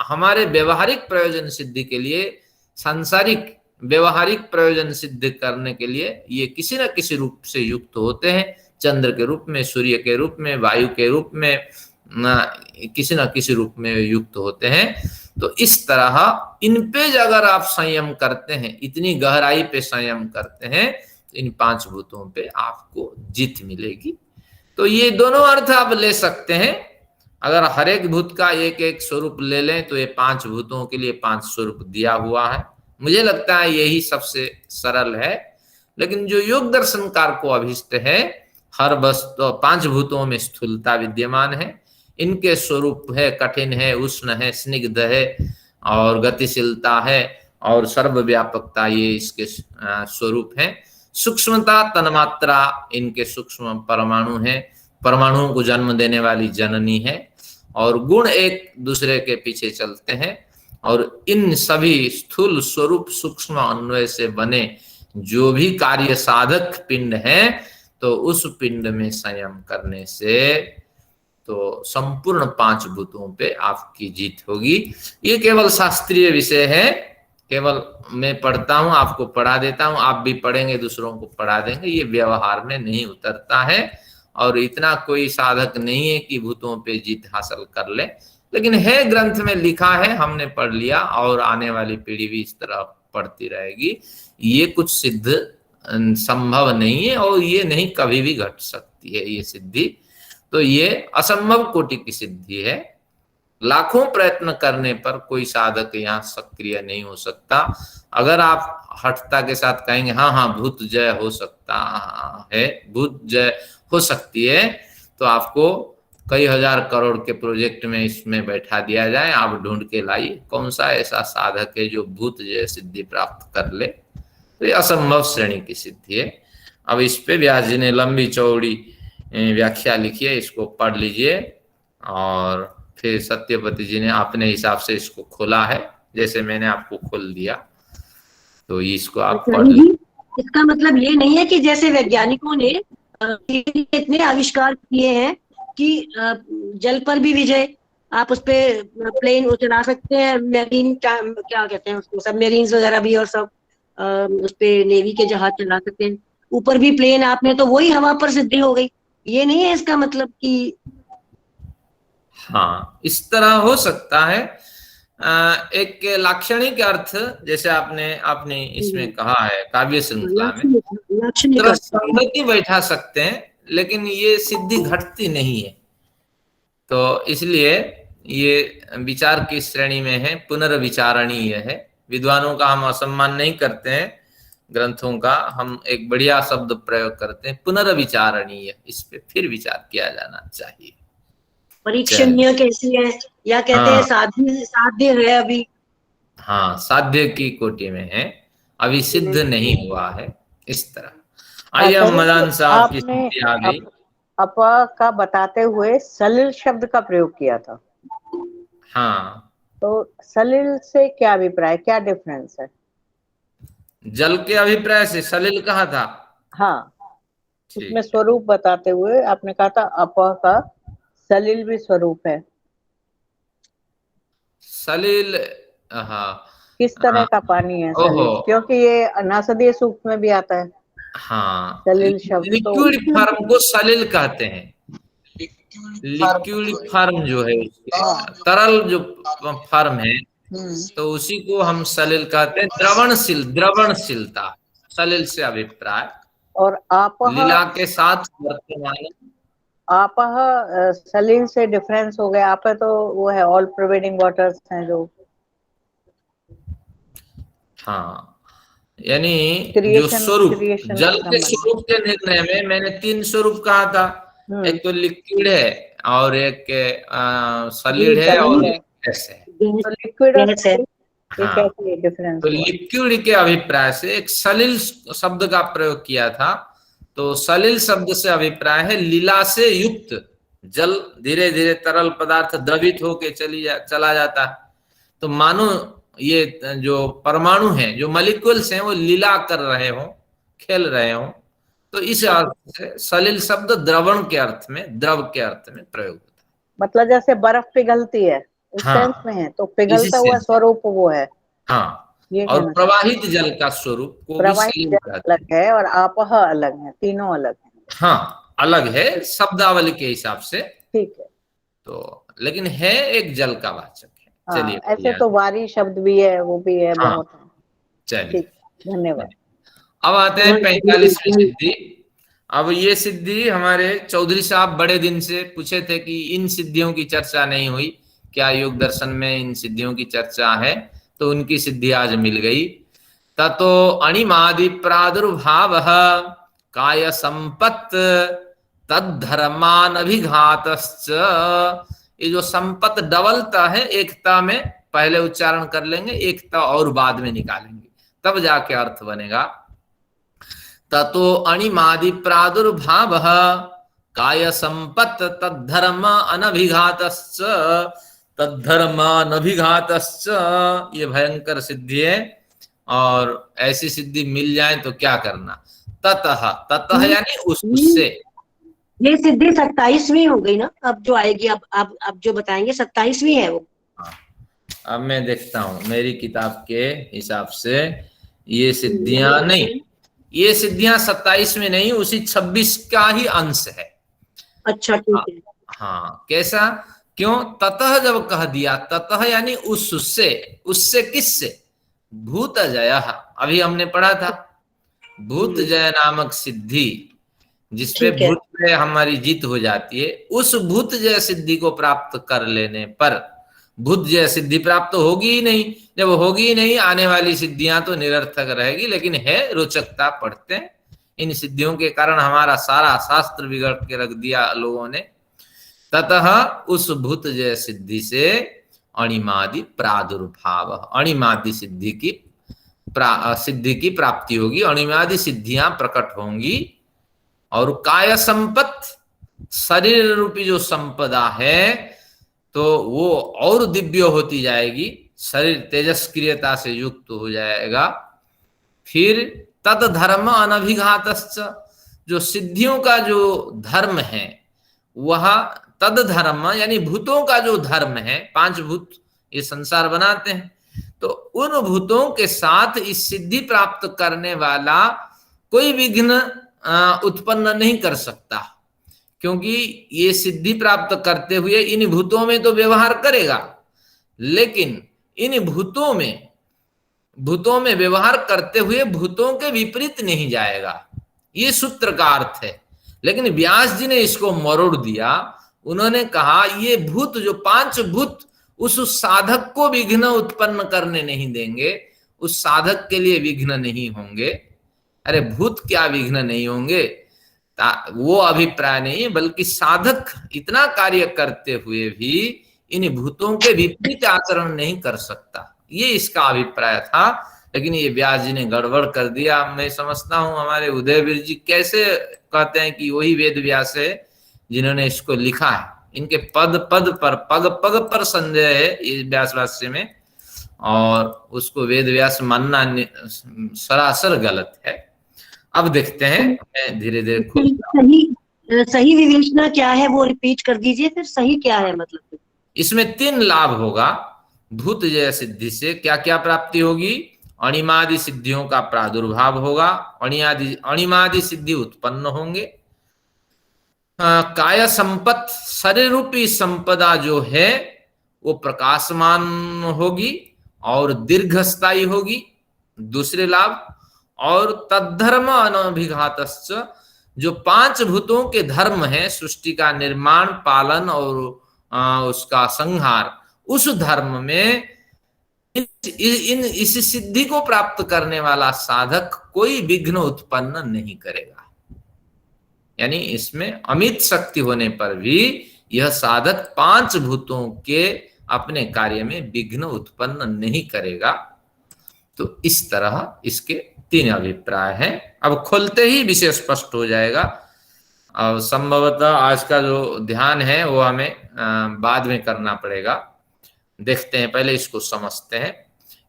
Speaker 1: हमारे व्यवहारिक प्रयोजन सिद्धि के लिए, सांसारिक व्यवहारिक प्रयोजन सिद्ध करने के लिए ये किसी न किसी रूप से युक्त होते हैं। चंद्र के रूप में, सूर्य के रूप में, वायु के रूप में, किसी न किसी रूप में युक्त होते हैं। तो इस तरह इन पे अगर आप संयम करते हैं, इतनी गहराई पे संयम करते हैं, तो इन पांच भूतों पे आपको जीत मिलेगी। तो ये दोनों अर्थ आप ले सकते हैं। अगर हर एक भूत का एक एक स्वरूप ले लें तो ये पांच भूतों के लिए पांच स्वरूप दिया हुआ है। मुझे लगता है यही सबसे सरल है। लेकिन जो योग दर्शनकार को अभिष्ट है, हर वस्तु पांच भूतों में स्थूलता विद्यमान है, इनके स्वरूप है कठिन है, उष्ण है, स्निग्ध है और गतिशीलता है और सर्वव्यापकता, ये इसके स्वरूप है। सूक्ष्मता, तन्मात्रा इनके सूक्ष्म परमाणु है, परमाणुओं को जन्म देने वाली जननी है। और गुण एक दूसरे के पीछे चलते हैं। और इन सभी स्थूल स्वरूप सूक्ष्म अन्वय से बने जो भी कार्य साधक पिंड हैं, तो उस पिंड में संयम करने से तो संपूर्ण पांच भूतों पे आपकी जीत होगी। ये केवल शास्त्रीय विषय है, केवल मैं पढ़ता हूं, आपको पढ़ा देता हूं, आप भी पढ़ेंगे, दूसरों को पढ़ा देंगे। ये व्यवहार में नहीं उतरता है और इतना कोई साधक नहीं है कि भूतों पे जीत हासिल कर ले। लेकिन है, ग्रंथ में लिखा है, हमने पढ़ लिया और आने वाली पीढ़ी भी इस तरह पढ़ती रहेगी। ये कुछ सिद्ध संभव नहीं है और ये नहीं कभी भी घट सकती है ये सिद्धि। तो ये असंभव कोटि की सिद्धि है। लाखों प्रयत्न करने पर कोई साधक यहाँ सक्रिय नहीं हो सकता। अगर आप हठता के साथ कहेंगे हाँ हाँ भूत जय हो सकता है, भूत जय हो सकती है, तो आपको कई हजार करोड़ के प्रोजेक्ट में इसमें बैठा दिया जाए, आप ढूंढ के लाइए कौन सा ऐसा साधक है जो भूत जय सिद्धि प्राप्त कर ले। तो ये असंभव श्रेणी की सिद्धि है। अब इस पे व्यास जी ने लंबी चौड़ी व्याख्या लिखी है, इसको पढ़ लीजिए। और फिर सत्यपति जी ने अपने हिसाब से इसको खोला है, जैसे मैंने आपको खोल दिया, तो इसको आप पढ़ लीजिए।
Speaker 3: इसका मतलब ये नहीं है कि जैसे वैज्ञानिकों ने इतने आविष्कार किए हैं कि जल पर भी विजय, आप उस पे प्लेन चला सकते हैं, मेरीन क्या कहते हैं उसको, सबमेरीन्स वगैरह भी, और सब उस पे नेवी के जहाज चला सकते हैं। ऊपर भी प्लेन आपने, तो वही हवा पर सिद्धि हो गई। ये नहीं है इसका मतलब कि
Speaker 1: हाँ, इस तरह हो सकता है। एक लाक्षणिक अर्थ, जैसे आपने इसमें कहा है काव्य श्रृंखला में,
Speaker 3: लाक्षणिक
Speaker 1: तरह
Speaker 3: अर्थ।
Speaker 1: संगति बैठा सकते हैं, लेकिन ये सिद्धि घटती नहीं है। तो इसलिए ये विचार की श्रेणी में है, पुनर्विचारणीय है। विद्वानों का हम असम्मान नहीं करते हैं, ग्रंथों का हम एक बढ़िया शब्द प्रयोग करते हैं, पुनर्विचारणीय। इस पे फिर विचार किया जाना चाहिए।
Speaker 3: परीक्षणीय कैसी है, या कहते हैं
Speaker 1: हाँ,
Speaker 3: साध्य, साध्य है अभी।
Speaker 1: हाँ, साध्य की कोटि में है, अभी सिद्ध नहीं हुआ है, इस तरह। आइए हम मदान साहब की
Speaker 4: आपने
Speaker 1: स्थिति आ गई।
Speaker 4: अप का बताते हुए सलिल शब्द का प्रयोग किया था,
Speaker 1: हाँ,
Speaker 4: तो सलिल से क्या अभिप्राय, क्या डिफरेंस है?
Speaker 1: जल के अभिप्राय से सलिल कहा था।
Speaker 4: हाँ,
Speaker 1: ठीक
Speaker 4: उसमें
Speaker 1: है।
Speaker 4: स्वरूप बताते हुए आपने कहा था अप का सलिल भी स्वरूप है।
Speaker 1: सलिल, हाँ,
Speaker 4: किस तरह का पानी है
Speaker 1: ओहो,
Speaker 4: सलिल? क्योंकि ये नासदीय सूक्त में भी आता है
Speaker 1: हाँ,
Speaker 4: सलिल शब्द। तो
Speaker 1: लिक्विड फॉर्म को सलिल कहते हैं। लिक्विड फॉर्म जो है, तरल जो फॉर्म है, तो उसी को हम सलिल कहते हैं। द्रवणशील, द्रवणशीलता, सलिल से अभिप्राय।
Speaker 4: और
Speaker 1: लीला के साथ वर्तमान।
Speaker 4: आप सलिल से डिफरेंस हो गया। आप तो वो है ऑल प्रिवेडिंग वाटर्स हैं जो,
Speaker 1: हाँ, यानी जो
Speaker 4: क्रिएशन,
Speaker 1: स्वरूप,
Speaker 4: क्रिएशन
Speaker 1: जल के स्वरूप के निर्णय में मैंने 3 स्वरूप कहा था। एक तो लिक्विड है, और एक सॉलिड है, और एक गैस है।
Speaker 4: तो लिक्विड और
Speaker 3: गैस है।
Speaker 4: ये
Speaker 1: हाँ,
Speaker 4: कैसे डिफरेंस
Speaker 1: तो
Speaker 4: हुआ?
Speaker 1: लिक्विड के अभिप्राय से एक सलिल शब्द का प्रयोग किया था। तो सलिल शब्द से अभिप्राय है लीला से युक्त जल, धीरे धीरे तरल पदार्थ द्रवित होके चला जाता है। तो मानो ये जो परमाणु हैं, जो मॉलिक्यूल्स हैं, वो लीला कर रहे हो, खेल रहे हो। तो इस अर्थ से सलिल शब्द द्रवण के अर्थ में, द्रव के अर्थ में प्रयोग होता है।
Speaker 4: मतलब जैसे बर्फ पिघलती है, उस
Speaker 1: हाँ,
Speaker 4: सेंस में है, तो पिघलता
Speaker 1: इसी
Speaker 4: हुआ
Speaker 1: से,
Speaker 4: स्वरूप वो है।
Speaker 1: हाँ,
Speaker 4: ये
Speaker 1: और
Speaker 4: कहना
Speaker 1: प्रवाहित जल का स्वरूप को भी
Speaker 4: प्रवाहित
Speaker 1: सलिल
Speaker 4: जल
Speaker 1: कहते हैं।
Speaker 4: अलग है और आपह अलग है, तीनों अलग है।
Speaker 1: हाँ, अलग है शब्दावली के हिसाब से,
Speaker 4: ठीक है।
Speaker 1: तो लेकिन है एक जल का वाचक है।
Speaker 4: हाँ,
Speaker 1: चलिए,
Speaker 4: ऐसे तो वारी शब्द भी है, वो भी है,
Speaker 1: हाँ,
Speaker 4: बहुत है।
Speaker 1: चलिए।
Speaker 4: ठीक, धन्यवाद।
Speaker 1: अब आते हैं 45वीं सिद्धि। अब ये सिद्धि हमारे चौधरी साहब बड़े दिन से पूछे थे कि इन सिद्धियों की चर्चा नहीं हुई, क्या योग दर्शन में इन सिद्धियों की चर्चा है? तो उनकी सिद्धि आज मिल गई। ततो अणिमादि प्रादुर्भाव काय संपत्त तद्धर्मान अभिघातश्च। ये जो संपत्त डबलता है, एकता में पहले उच्चारण कर लेंगे, एकता और बाद में निकालेंगे, तब जाके अर्थ बनेगा। ततो अणिमादि प्रादुर्भाव काय संपत्त तद्धर्म अनभिघातश्च, तद्धर्म अनभिघातश्च। ये भयंकर सिद्धि है, और ऐसी सिद्धि मिल जाए तो क्या करना। ततः, ततः यानी उससे।
Speaker 3: ये सिद्धि 27वीं हो गई ना, अब जो आएगी, अब जो बताएंगे 27वीं है वो।
Speaker 1: अब मैं देखता हूं मेरी किताब के हिसाब से, ये सिद्धियां नहीं, ये सिद्धियां 27 में नहीं, उसी 26 का ही अंश है।
Speaker 3: अच्छा, ठीक है।
Speaker 1: हाँ, कैसा, क्यों? ततः जब कह दिया, ततः यानी उससे, उससे किससे? भूत जय, अभी हमने पढ़ा था, भूत जय नामक सिद्धि, जिसपे
Speaker 3: ठीक है।
Speaker 1: भूत पे हमारी जीत हो जाती है। उस भूत जय सिद्धि को प्राप्त कर लेने पर, भूत जय सिद्धि प्राप्त होगी ही नहीं। जब होगी ही नहीं, आने वाली सिद्धियां तो निरर्थक रहेगी। लेकिन है रोचकता, पढ़ते हैं। इन सिद्धियों के कारण हमारा सारा शास्त्र बिगड़ के रख दिया लोगों ने। ततः उस भूत जय सिद्धि से अणिमादि प्रादुर्भाव, अणिमादि सिद्धि की प्राप्ति होगी, अणिमादि सिद्धियां प्रकट होंगी। और काय संपत्त, शरीर रूपी जो संपदा है, तो वो और दिव्य होती जाएगी, शरीर तेजस्क्रियता से युक्त हो जाएगा। फिर तद धर्म अनभिघातश्च, जो सिद्धियों का जो धर्म है, वह तद धर्म यानी भूतों का जो धर्म है, 5 भूत ये संसार बनाते हैं, तो उन भूतों के साथ इस सिद्धि प्राप्त करने वाला कोई विघ्न उत्पन्न नहीं कर सकता, क्योंकि ये सिद्धि प्राप्त करते हुए इन भूतों में तो व्यवहार करेगा, लेकिन इन भूतों में व्यवहार करते हुए भूतों के विपरीत नहीं जाएगा। ये सूत्र का अर्थ है। लेकिन व्यास जी ने इसको मरोड़ दिया। उन्होंने कहा ये भूत, जो 5 भूत उस साधक को विघ्न उत्पन्न करने नहीं देंगे, उस साधक के लिए विघ्न नहीं होंगे। अरे भूत क्या विघ्न नहीं होंगे, वो अभिप्राय नहीं, बल्कि साधक इतना कार्य करते हुए भी इन भूतों के विपरीत आचरण नहीं कर सकता, ये इसका अभिप्राय था। लेकिन ये व्यास जी ने गड़बड़ कर दिया। मैं समझता हूं हमारे उदयवीर जी कैसे कहते हैं कि वही वेद व्यास है जिन्होंने इसको लिखा है। इनके पद पद पर, पग पग पर संदेह है इस व्यास भाष्य में, और उसको वेद व्यास मानना सरासर गलत है। अब देखते हैं, मैं धीरे धीरे
Speaker 3: सही विवेचना क्या है वो रिपीट कर दीजिए, फिर सही क्या है मतलब। इसमें
Speaker 1: 3 लाभ होगा। भूत जय सिद्धि से क्या क्या प्राप्ति होगी? अणिमादि सिद्धियों का प्रादुर्भाव होगा, अणिमादि सिद्धि उत्पन्न होंगे, काय संपत शरीर रूपी संपदा जो है वो प्रकाशमान होगी और दीर्घस्थायी होगी, दूसरे लाभ। और तद्धर्म अनभिघातश्च, जो 5 भूतों के धर्म है, सृष्टि का निर्माण, पालन और उसका संहार, उस धर्म में इस सिद्धि को प्राप्त करने वाला साधक कोई विघ्न उत्पन्न नहीं करेगा। यानी इसमें अमित शक्ति होने पर भी यह साधक 5 भूतों के अपने कार्य में विघ्न उत्पन्न नहीं करेगा। तो इस तरह इसके 3 अभिप्राय हैं। अब खोलते ही विषय स्पष्ट हो जाएगा। अब संभवतः आज का जो ध्यान है वो हमें बाद में करना पड़ेगा। देखते हैं, पहले इसको समझते हैं।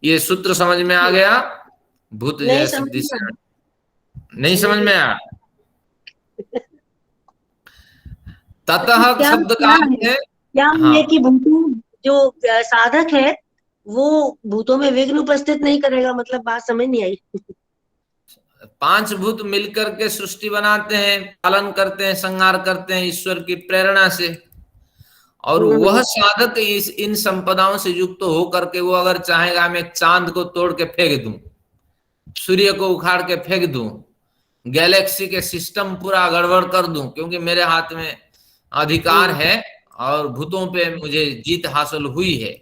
Speaker 1: ये सूत्र समझ में आ गया? भूत जय सिद्धि से नहीं समझ में आया? ततः शब्द का है
Speaker 3: क्या है कि भूतों जो साधक है वो भूतों में विघ्न उपस्थित नहीं करेगा, मतलब बात समझ नहीं आई।
Speaker 1: 5 भूत मिलकर के सृष्टि बनाते हैं, पालन करते हैं, संहार करते हैं ईश्वर की प्रेरणा से। और वह साधक इन संपदाओं से युक्त होकर के वो अगर चाहेगा मैं चांद को तोड़ के फेंक दूं, सूर्य को उखाड़ के फेंक दूं, गैलेक्सी के सिस्टम पूरा गड़बड़ कर दूं, क्योंकि मेरे हाथ में अधिकार है और भूतों पे मुझे जीत हासिल हुई है,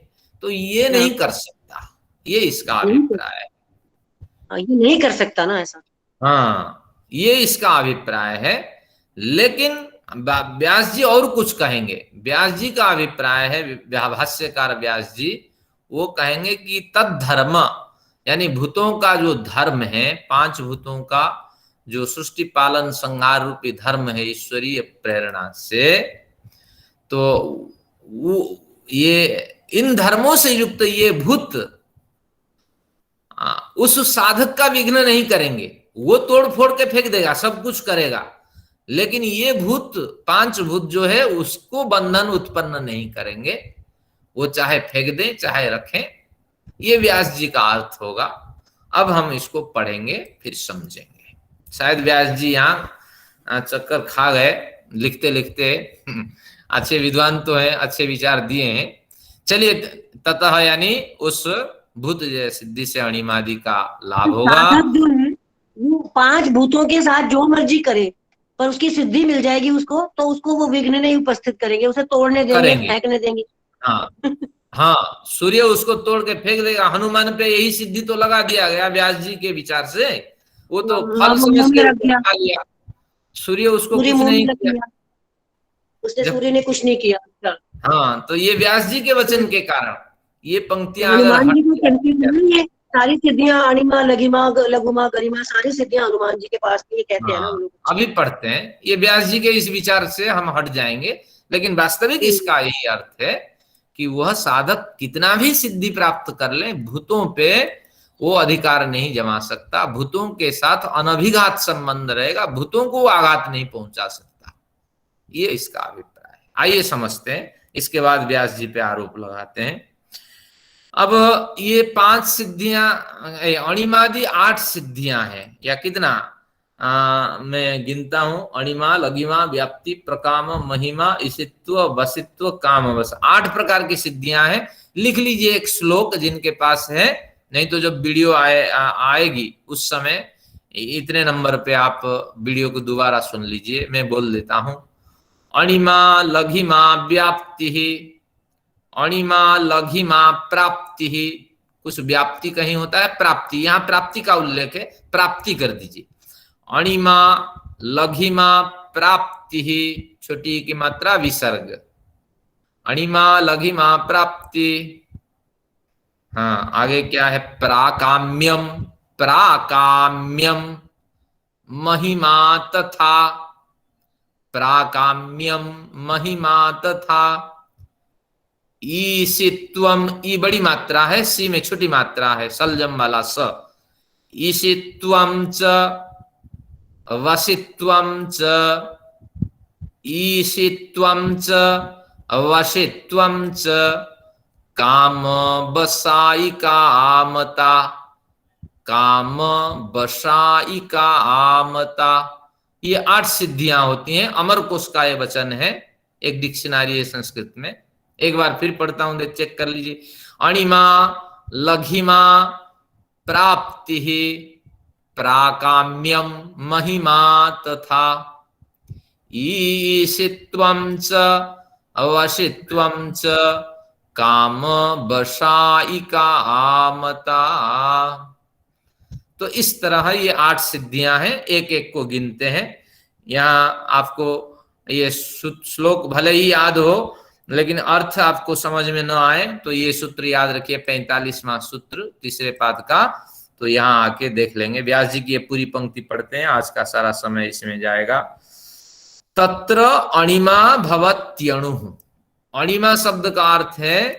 Speaker 1: तो ये नहीं कर सकता। ये इसका अभिप्राय है।
Speaker 3: ये नहीं कर सकता ना ऐसा।
Speaker 1: हाँ, ये इसका अभिप्राय है। लेकिन व्यास जी और कुछ कहेंगे। व्यास जी का अभिप्राय है, भाष्यकार व्यास जी वो कहेंगे कि तद्धर्म यानी भूतों का जो धर्म है, 5 भूतों का जो सृष्टि पालन संहार रूपी धर्म है ईश्वरीय प्रेरणा से, तो वो ये इन धर्मों से युक्त ये भूत उस साधक का विघ्न नहीं करेंगे। वो तोड़ फोड़ के फेंक देगा, सब कुछ करेगा, लेकिन ये भूत 5 भूत जो है उसको बंधन उत्पन्न नहीं करेंगे। वो चाहे फेंक दें चाहे रखें। ये व्यास जी का अर्थ होगा। अब हम इसको पढ़ेंगे फिर समझेंगे। शायद व्यास जी यहाँ चक्कर खा गए लिखते लिखते। अच्छे विद्वान तो है, अच्छे विचार दिए हैं। चलिए, ततः यानी उस भूत जय सिद्धि से अणिमादि का लाभ होगा।
Speaker 3: साधक जो है वो 5 भूतों के साथ जो मर्जी करे, पर उसकी सिद्धि मिल जाएगी उसको, तो उसको वो विघ्न नहीं उपस्थित करेंगे, उसे तोड़ने देंगे, फेंकने देंगे।
Speaker 1: हाँ हाँ, सूर्य उसको तोड़ के फेंक देगा। हनुमान पे यही सिद्धि तो लगा दिया गया व्यास जी के विचार से। वो तो फल समझ के खा लिया, सूर्य उसको कुछ नहीं किया।
Speaker 3: उसने सूर्य ने कुछ नहीं किया।
Speaker 1: हाँ, तो ये व्यास जी के वचन के कारण ये पंक्तियां
Speaker 3: हनुमान जी को कहते हैं ये सारी सिद्धियां, अणिमा लघिमा लघुमा गरिमा, सारी सिद्धियां हनुमान जी के पास थी, ये कहते हैं ना लोग।
Speaker 1: अभी पढ़ते हैं। ये व्यास जी के इस विचार से हम हट जाएंगे, लेकिन वास्तविक इसका यही अर्थ है कि वह साधक कितना भी सिद्धि प्राप्त कर ले, भूतों पे वो अधिकार नहीं जमा सकता। भूतों के साथ अनभिघात संबंध रहेगा, भूतों को आघात नहीं पहुंचा सकता। ये इसका अभिप्राय है। आइए समझते हैं, इसके बाद व्यास जी पे आरोप लगाते हैं। अब ये 5 सिद्धियां, अणिमादि 8 सिद्धियां हैं, या कितना मैं गिनता हूं, अणिमा, लघिमा, व्याप्ति, प्रकाम, महिमा, ईशित्व, वसित्व, काम, बस 8 प्रकार की सिद्धियां हैं। लिख लीजिए एक श्लोक जिनके पास है, नहीं तो जब वीडियो आएगी उस समय इतने नंबर पे आप वीडियो को दोबारा सुन लीजिए, मैं बोल देता हूं। अणिमा लघिमा व्याप्ति, अणिमा लघिमा प्राप्ति, कुछ व्याप्ति कहीं होता है प्राप्ति, यहाँ प्राप्ति का उल्लेख है, प्राप्ति कर दीजिए। अणिमा लघिमा प्राप्ति, छोटी की मात्रा विसर्ग, अणिमा लघिमा प्राप्ति। हाँ, आगे क्या है, प्राकाम्यम, प्राकाम्यम, महिमा तथा, प्राकाम्यम महिमा तथा, ईशित्वम, ई बड़ी मात्रा है, सी में छोटी मात्रा है, सलजम वाला स, ईशित्वम च, वसित्वम च, ईशित्वम च, वसित्वम च, काम बसायिका आमता, काम बसायिका आमता। ये 8 सिद्धियां होती हैं। अमर कोश का ये वचन है, एक डिक्शनरी है संस्कृत में। एक बार फिर पढ़ता हूं, चेक कर लीजिए। अणिमा लघिमा प्राप्ति, प्राकाम्यम महिमा तथा, ईशित्वं च वशित्वं च, काम बसायिका आमता। तो इस तरह ये 8 सिद्धियां हैं, एक एक को गिनते हैं। यहाँ आपको ये श्लोक भले ही याद हो, लेकिन अर्थ आपको समझ में न आए तो ये सूत्र याद रखिए, 45वां सूत्र तीसरे पाद का। तो यहाँ आके देख लेंगे। व्यास जी की ये पूरी पंक्ति पढ़ते हैं, आज का सारा समय इसमें जाएगा। तत्र अणिमा भवत्यणु, अणिमा शब्द का अर्थ है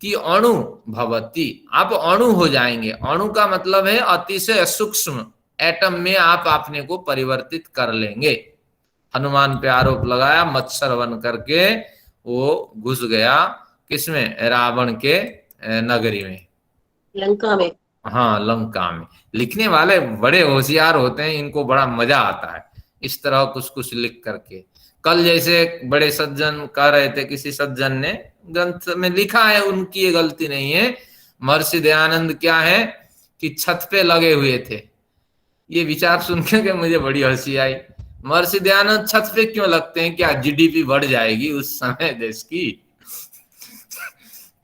Speaker 1: कि अणु भवती, आप अणु हो जाएंगे। अणु का मतलब है अतिशय सूक्ष्म, एटम में आप अपने को परिवर्तित कर लेंगे। हनुमान पे आरोप लगाया, मत्सर बन करके वो घुस गया किसमें, रावण के नगरी में,
Speaker 3: लंका में।
Speaker 1: हाँ, लंका में। लिखने वाले बड़े होशियार होते हैं, इनको बड़ा मजा आता है इस तरह कुछ कुछ लिख करके। कल जैसे बड़े सज्जन कह रहे थे, किसी सज्जन ने ग्रंथ में लिखा है, उनकी ये गलती नहीं है। महर्षि दयानंद क्या है कि छत पे लगे हुए थे। ये विचार सुन के मुझे बड़ी हंसी आई। महर्षि दयानंद छत पे क्यों लगते हैं, क्या जीडीपी बढ़ जाएगी उस समय देश की?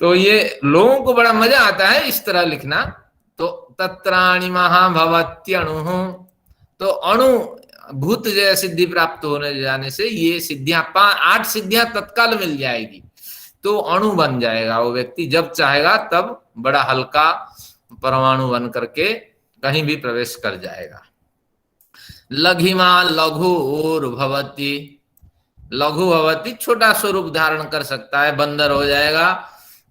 Speaker 1: तो ये लोगों को बड़ा मजा आता है इस तरह लिखना। तो तत्राणि महाभवत्यणु, तो अणु भूत जय सिद्धि प्राप्त होने जाने से ये सिद्धियां 8 सिद्धियां तत्काल मिल जाएगी। तो अणु बन जाएगा वो व्यक्ति, जब चाहेगा तब बड़ा हल्का परमाणु बन करके कहीं भी प्रवेश कर जाएगा। लघिमा लघु और भवती, लघु भवती छोटा स्वरूप धारण कर सकता है, बंदर हो जाएगा।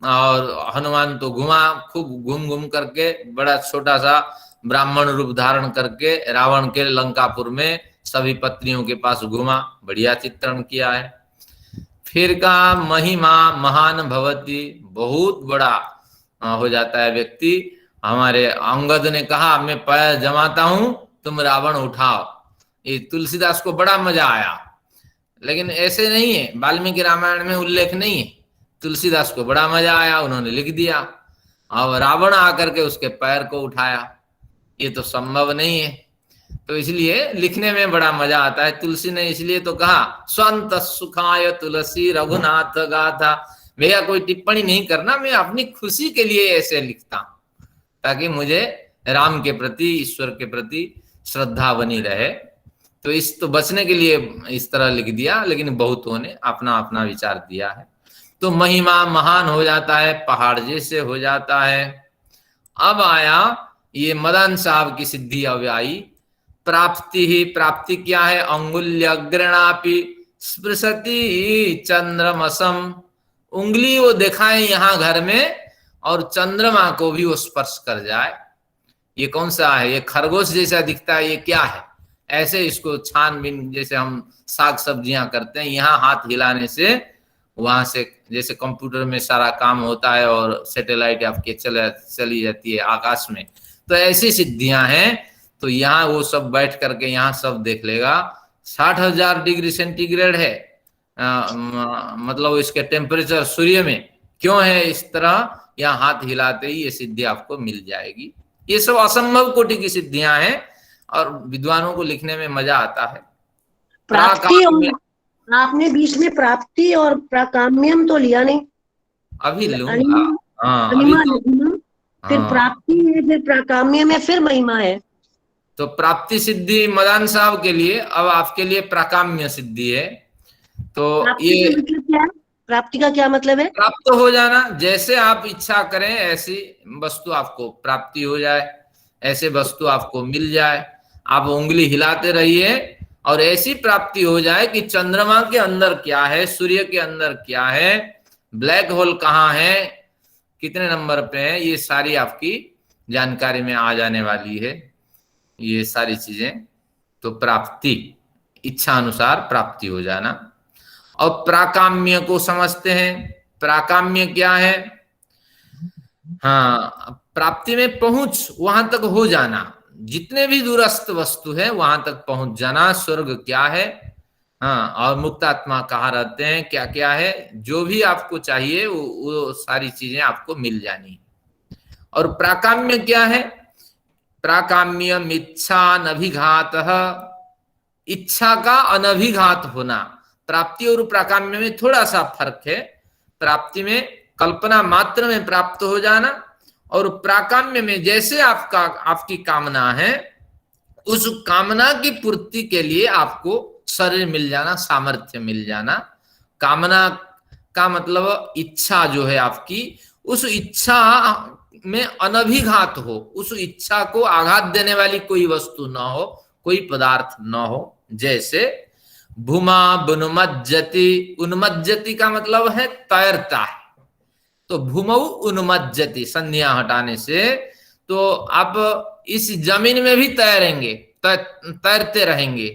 Speaker 1: और हनुमान तो घुमा, खूब घूम घूम करके बड़ा छोटा सा ब्राह्मण रूप धारण करके रावण के लंकापुर में सभी पत्नियों के पास घुमा, बढ़िया चित्रण किया है। फिर का महिमा महान भवती, बहुत बड़ा हो जाता है व्यक्ति। हमारे अंगद ने कहा, मैं पैर जमाता हूं, तुम रावण उठाओ। ये तुलसीदास को बड़ा मजा आया, लेकिन ऐसे नहीं है, वाल्मीकि रामायण में उल्लेख नहीं है। तुलसीदास को बड़ा मजा आया, उन्होंने लिख दिया, और रावण आकर के उसके पैर को उठाया। ये तो संभव नहीं है, तो इसलिए लिखने में बड़ा मजा आता है। तुलसी ने इसलिए तो कहा, स्वंत सुखाय तुलसी रघुनाथ गाथा। भैया कोई टिप्पणी नहीं करना, मैं अपनी खुशी के लिए ऐसे लिखता हूं, ताकि मुझे राम के प्रति, ईश्वर के प्रति श्रद्धा बनी रहे। तो इस तो बचने के लिए इस तरह लिख दिया, लेकिन बहुतों ने अपना अपना विचार दिया है। तो महिमा महान हो जाता है, पहाड़ जैसे हो जाता है। अब आया ये मदन साहब की सिद्धि अब आई। प्राप्ति ही, प्राप्ति क्या है, अंगुल्यग्रणापि स्पृशति चंद्रमसम, उंगली वो दिखाए यहाँ घर में और चंद्रमा को भी वो स्पर्श कर जाए। ये कौन सा है, ये खरगोश जैसा दिखता है, ये क्या है? ऐसे इसको छानबीन जैसे हम साग सब्जियां करते हैं, यहाँ हाथ हिलाने से वहां से जैसे कंप्यूटर में सारा काम होता है और सैटेलाइट आपके चली जाती है आकाश में, तो ऐसी सिद्धियां हैं। तो यहाँ वो सब बैठ करके यहाँ सब देख लेगा। 60,000 डिग्री सेंटीग्रेड है, मतलब इसके टेम्परेचर सूर्य में क्यों है इस तरह, यहाँ हाथ हिलाते ही ये सिद्धि आपको मिल जाएगी। ये सब असंभव कोटि की सिद्धियां हैं और विद्वानों को लिखने में मजा आता है।
Speaker 3: प्राप्ति, और आपने बीच में प्राप्ति और प्राकाम्यम तो लिया नहीं,
Speaker 1: अभी लूंगा। हाँ, अभी
Speaker 3: महिमा
Speaker 1: तो,
Speaker 3: है ना? फिर
Speaker 1: हाँ,
Speaker 3: प्राप्ति है, फिर प्राकाम्यम है, फिर महिमा है।
Speaker 1: तो प्राप्ति सिद्धि मदान साहब के लिए, अब आपके लिए प्राकाम्य सिद्धि है। तो
Speaker 3: प्राप्ति
Speaker 1: ये
Speaker 3: का मतलब क्या है? प्राप्ति का क्या मतलब है?
Speaker 1: प्राप्त हो जाना, जैसे आप इच्छा करें ऐसी वस्तु आपको प्राप्ति हो जाए, ऐसे वस्तु आपको मिल जाए। आप उंगली हिलाते रहिए और ऐसी प्राप्ति हो जाए कि चंद्रमा के अंदर क्या है, सूर्य के अंदर क्या है, ब्लैक होल कहाँ है, कितने नंबर पे है, ये सारी आपकी जानकारी में आ जाने वाली है, ये सारी चीजें। तो प्राप्ति, इच्छा अनुसार प्राप्ति हो जाना। और प्राकाम्य को समझते हैं। प्राकाम्य क्या है? हाँ, प्राप्ति में पहुंच, वहां तक हो जाना, जितने भी दूरस्थ वस्तु है वहां तक पहुंच जाना। स्वर्ग क्या है, हाँ, और मुक्तात्मा कहाँ रहते हैं, क्या क्या है, जो भी आपको चाहिए वो सारी चीजें आपको मिल जानी। और प्राकाम्य क्या है? प्राकाम्यम इच्छा अनभिघात, इच्छा का अनभिघात होना। प्राप्ति और प्राकाम्य में थोड़ा सा फर्क है। प्राप्ति में कल्पना मात्र में प्राप्त हो जाना, और प्राकाम्य में जैसे आपकी कामना है उस कामना की पूर्ति के लिए आपको शरीर मिल जाना, सामर्थ्य मिल जाना। कामना का मतलब इच्छा जो है आपकी, उस इच्छा में अनभिघात हो, उस इच्छा को आघात देने वाली कोई वस्तु ना हो, कोई पदार्थ ना हो। जैसे भूमा बुनुमज्जति, उन्मज्जति का मतलब है तैरता है, तो भूमौ उन्मज्जति संज्ञा हटाने से तो आप इस जमीन में भी तैरेंगे, तैरते रहेंगे।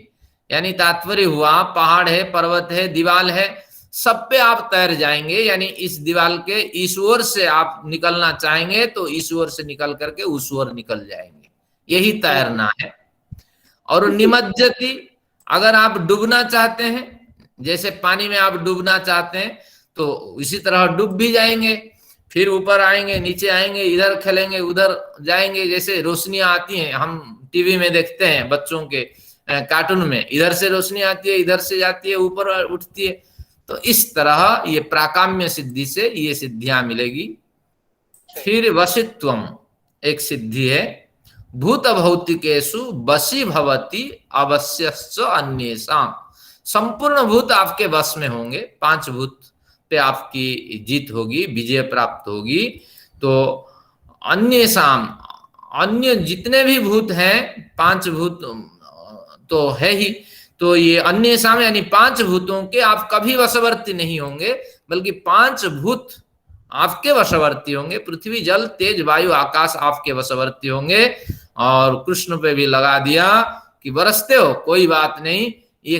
Speaker 1: यानी तात्पर्य हुआ पहाड़ है, पर्वत है, दीवाल है, सब पे आप तैर जाएंगे। यानी इस दीवाल के इस ओर से आप निकलना चाहेंगे तो इस ओर से निकल करके उस ओर निकल जाएंगे, यही तैरना है। और निमज्जति, अगर आप डूबना चाहते हैं, जैसे पानी में आप डूबना चाहते हैं तो इसी तरह डूब भी जाएंगे, फिर ऊपर आएंगे, नीचे आएंगे, इधर खेलेंगे, उधर जाएंगे। जैसे रोशनियां आती हैं, हम टीवी में देखते हैं बच्चों के कार्टून में, इधर से रोशनी आती है, इधर से जाती है, ऊपर उठती है। तो इस तरह ये प्राकाम्य सिद्धि से ये सिद्धियां मिलेगी। फिर वशित्वम एक सिद्धि है। भूत भौतिकेषु वशी भवति अवश्यश्च अन्येषाम, संपूर्ण भूत आपके वश में होंगे, 5 भूत पे आपकी जीत होगी, विजय प्राप्त होगी। तो अन्येषाम, अन्य जितने भी भूत हैं, 5 भूत तो है ही, तो ये अन्येषाम यानी 5 भूतों के आप कभी वशवर्ती नहीं होंगे, बल्कि 5 भूत आपके वशवर्ती होंगे। पृथ्वी, जल, तेज, वायु, आकाश आपके वशवर्ती होंगे। और कृष्ण पे भी लगा दिया कि बरसते हो, कोई बात नहीं, ये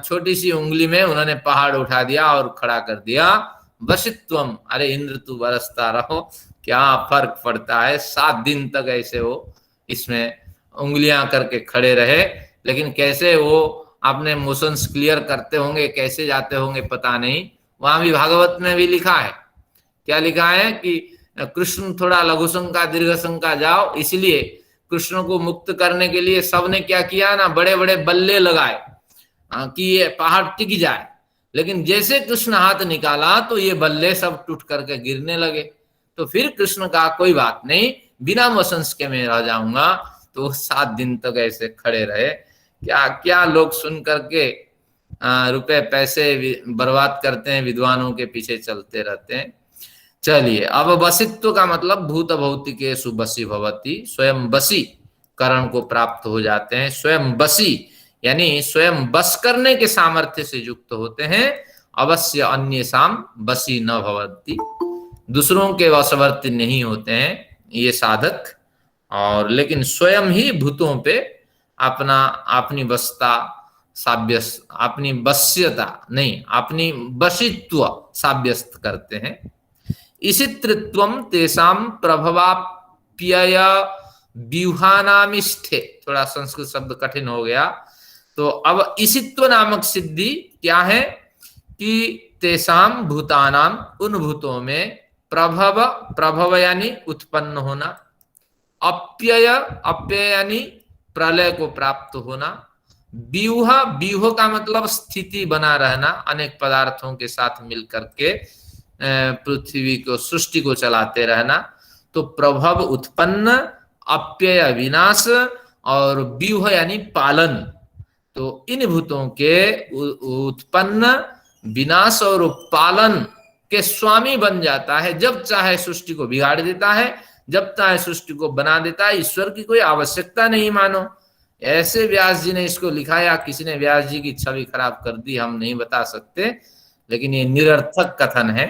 Speaker 1: छोटी सी उंगली में उन्होंने पहाड़ उठा दिया और खड़ा कर दिया। वशित्वम, अरे इंद्र तू बरसता रहो, क्या फर्क पड़ता है। 7 दिन तक ऐसे वो इसमें उंगलियां करके खड़े रहे, लेकिन कैसे वो अपने मोशंस क्लियर करते होंगे, कैसे जाते होंगे पता नहीं। वहां भी भागवत में भी लिखा है, क्या लिखा है कि कृष्ण थोड़ा लघु शंका दीर्घ शंका जाओ, इसलिए कृष्ण को मुक्त करने के लिए सबने क्या किया ना, बड़े बड़े बल्ले लगाए कि ये पहाड़ टिक जाए। लेकिन जैसे कृष्ण हाथ निकाला तो ये बल्ले सब टूट करके गिरने लगे। तो फिर कृष्ण का कोई बात नहीं, बिना मोशंस के मैं रह जाऊंगा। तो 7 दिन तक ऐसे खड़े रहे। क्या क्या लोग सुन करके रुपए पैसे बर्बाद करते हैं, विद्वानों के पीछे चलते रहते हैं। चलिए, अब वशित्व का मतलब भूत भौतिकेषु वशी भवति, स्वयं वशी करण को प्राप्त हो जाते हैं। स्वयं वशी यानी स्वयं बस करने के सामर्थ्य से युक्त होते हैं। अवश्य अन्येषाम वशी न भवति, दूसरों के वशवर्ती नहीं होते हैं ये साधक, और लेकिन स्वयं ही भूतों पे अपना अपनी बसता साब्यस्त, अपनी वश्यता नहीं, अपनी वशित्व साब्यस्त करते हैं। इसित्रित्वम तेषाम प्रभवाप्यय व्यूहानामिष्ठे, थोड़ा संस्कृत शब्द कठिन हो गया, तो अब इसित्व नामक सिद्धि क्या है कि तेषाम भूतानाम, उन भूतों में, प्रभव, प्रभव यानी उत्पन्न होना, अप्यय, अप्यय यानी प्रलय को प्राप्त होना, व्यूह, व्यूह का मतलब स्थिति बना रहना, अनेक पदार्थों के साथ मिलकर के पृथ्वी को, सृष्टि को चलाते रहना। तो प्रभव उत्पन्न, अप्यय विनाश, और व्यूह यानी पालन। तो इन भूतों के उत्पन्न, विनाश और पालन के स्वामी बन जाता है। जब चाहे सृष्टि को बिगाड़ देता है, जब चाहे सृष्टि को बना देता है। ईश्वर की कोई आवश्यकता नहीं मानो। ऐसे व्यास जी ने इसको लिखा, या किसी ने व्यास जी की छवि खराब कर दी, हम नहीं बता सकते, लेकिन ये निरर्थक कथन है।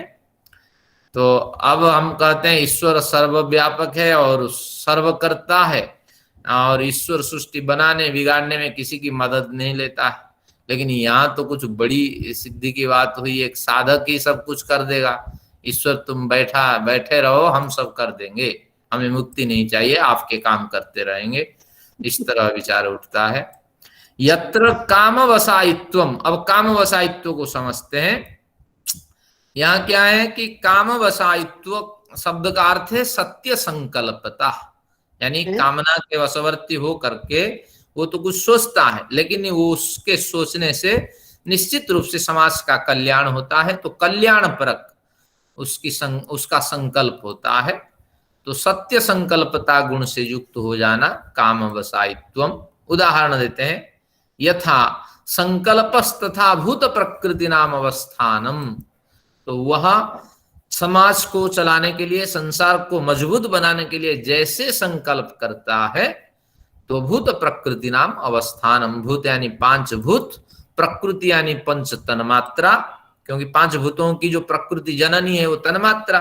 Speaker 1: तो अब हम कहते हैं ईश्वर सर्वव्यापक है और सर्वकर्ता है, और ईश्वर सृष्टि बनाने बिगाड़ने में किसी की मदद नहीं लेता है। लेकिन यहाँ तो कुछ बड़ी सिद्धि की बात हुई, एक साधक ही सब कुछ कर देगा। ईश्वर तुम बैठे रहो, हम सब कर देंगे, हमें मुक्ति नहीं चाहिए, आपके काम करते रहेंगे, इस तरह विचार उठता है। यत्र कामवसायित्वम, अब कामवसायित्व को समझते हैं। यहाँ क्या है कि कामवसायित्व शब्द का अर्थ है सत्य संकल्पता, यानी कामना के वशवर्ती हो करके वो तो कुछ सोचता है, लेकिन वो उसके सोचने से निश्चित रूप से समाज का कल्याण होता है। तो कल्याण परक उसका संकल्प होता है। तो सत्य संकल्पता गुण से युक्त हो जाना कामवसायित्वम। उदाहरण देते हैं, यथा संकल्पस्तथा भूत प्रकृति नाम अवस्थानम। तो वह समाज को चलाने के लिए, संसार को मजबूत बनाने के लिए जैसे संकल्प करता है, तो भूत प्रकृति नाम अवस्थानम। भूत यानी पांच भूत, प्रकृति यानी पंच तन्मात्रा, क्योंकि पांच भूतों की जो प्रकृति जननी है वो तन्मात्रा।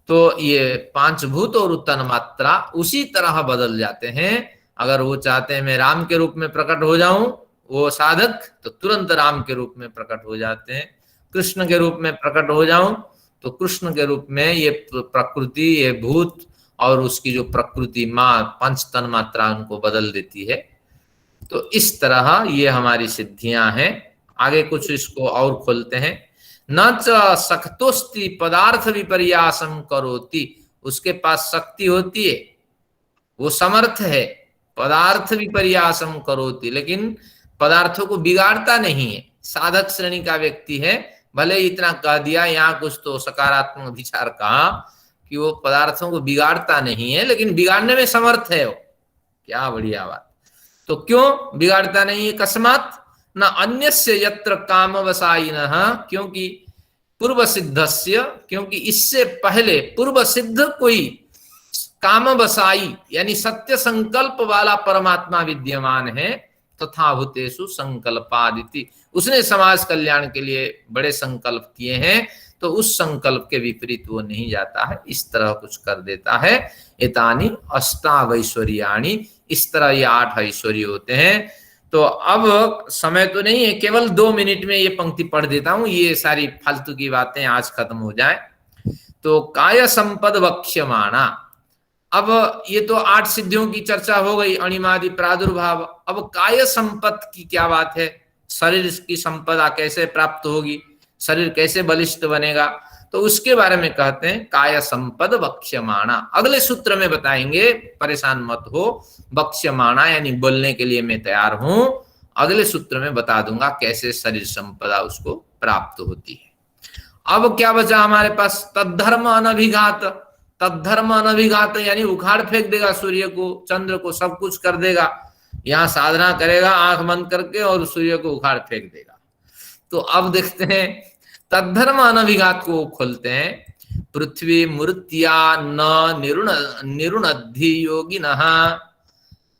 Speaker 1: तो ये पांच भूत और तन्मात्रा उसी तरह बदल जाते हैं। अगर वो चाहते हैं मैं राम के रूप में प्रकट हो जाऊं, वो साधक, तो तुरंत राम के रूप में प्रकट हो जाते हैं। कृष्ण के रूप में प्रकट हो जाऊं, तो कृष्ण के रूप में ये प्रकृति, ये भूत और उसकी जो प्रकृति माँ पंच तन्मात्रा उनको बदल देती है। तो इस तरह ये हमारी सिद्धियां हैं। आगे कुछ इसको और खोलते हैं। न च शक्तोस्ति पदार्थ विपर्यासम करोति, उसके पास शक्ति होती है, वो समर्थ है, पदार्थ विपर्यासम करोति, लेकिन पदार्थों को बिगाड़ता नहीं है। साधक श्रेणी का व्यक्ति है, भले इतना कह दिया, यहाँ कुछ तो सकारात्मक विचार कहा कि वो पदार्थों को बिगाड़ता नहीं है, लेकिन बिगाड़ने में समर्थ है वो। क्या बढ़िया बात। तो क्यों बिगाड़ता नहीं है? कस्मात् न अन्यस्य यत्र कामवसायिनः, क्योंकि पूर्व सिद्धस्य, क्योंकि इससे पहले पूर्व सिद्ध कोई कामवसायी यानी सत्य संकल्प वाला परमात्मा विद्यमान है। तथा भूतेषु संकल्पादिति, उसने समाज कल्याण के लिए बड़े संकल्प किए हैं, तो उस संकल्प के विपरीत वो नहीं जाता है, इस तरह कुछ कर देता है। एतानि अष्टावैश्वर्याणि, इस तरह ये 8 ऐश्वर्य होते हैं। तो अब समय तो नहीं है, केवल 2 मिनट में ये पंक्ति पढ़ देता हूं, ये सारी फालतू की बातें आज खत्म हो जाए। तो काय संपद वक्ष्यमाणा, अब ये तो 8 सिद्धियों की चर्चा हो गई, अणिमादि प्रादुर्भाव। अब काय संपद की क्या बात है? शरीर की संपदा कैसे प्राप्त होगी, शरीर कैसे बलिष्ठ बनेगा, तो उसके बारे में कहते हैं काय संपद वक्ष्यमाणा। अगले सूत्र में बताएंगे, परेशान मत हो। वक्ष्यमाणा यानी बोलने के लिए मैं तैयार हूं, अगले सूत्र में बता दूंगा कैसे शरीर संपदा उसको प्राप्त होती है। अब क्या बचा हमारे पास? तद्धर्म अनभिघात। तद्धर्म अनभिघात यानी उखाड़ फेंक देगा सूर्य को, चंद्र को, सब कुछ कर देगा। यहाँ साधना करेगा आंख बंद करके और सूर्य को उखाड़ फेंक देगा। तो अब देखते हैं तद्धर्म अनभिघात को खोलते हैं। पृथ्वी मूर्त्या न निरुणद्धि योगिनः,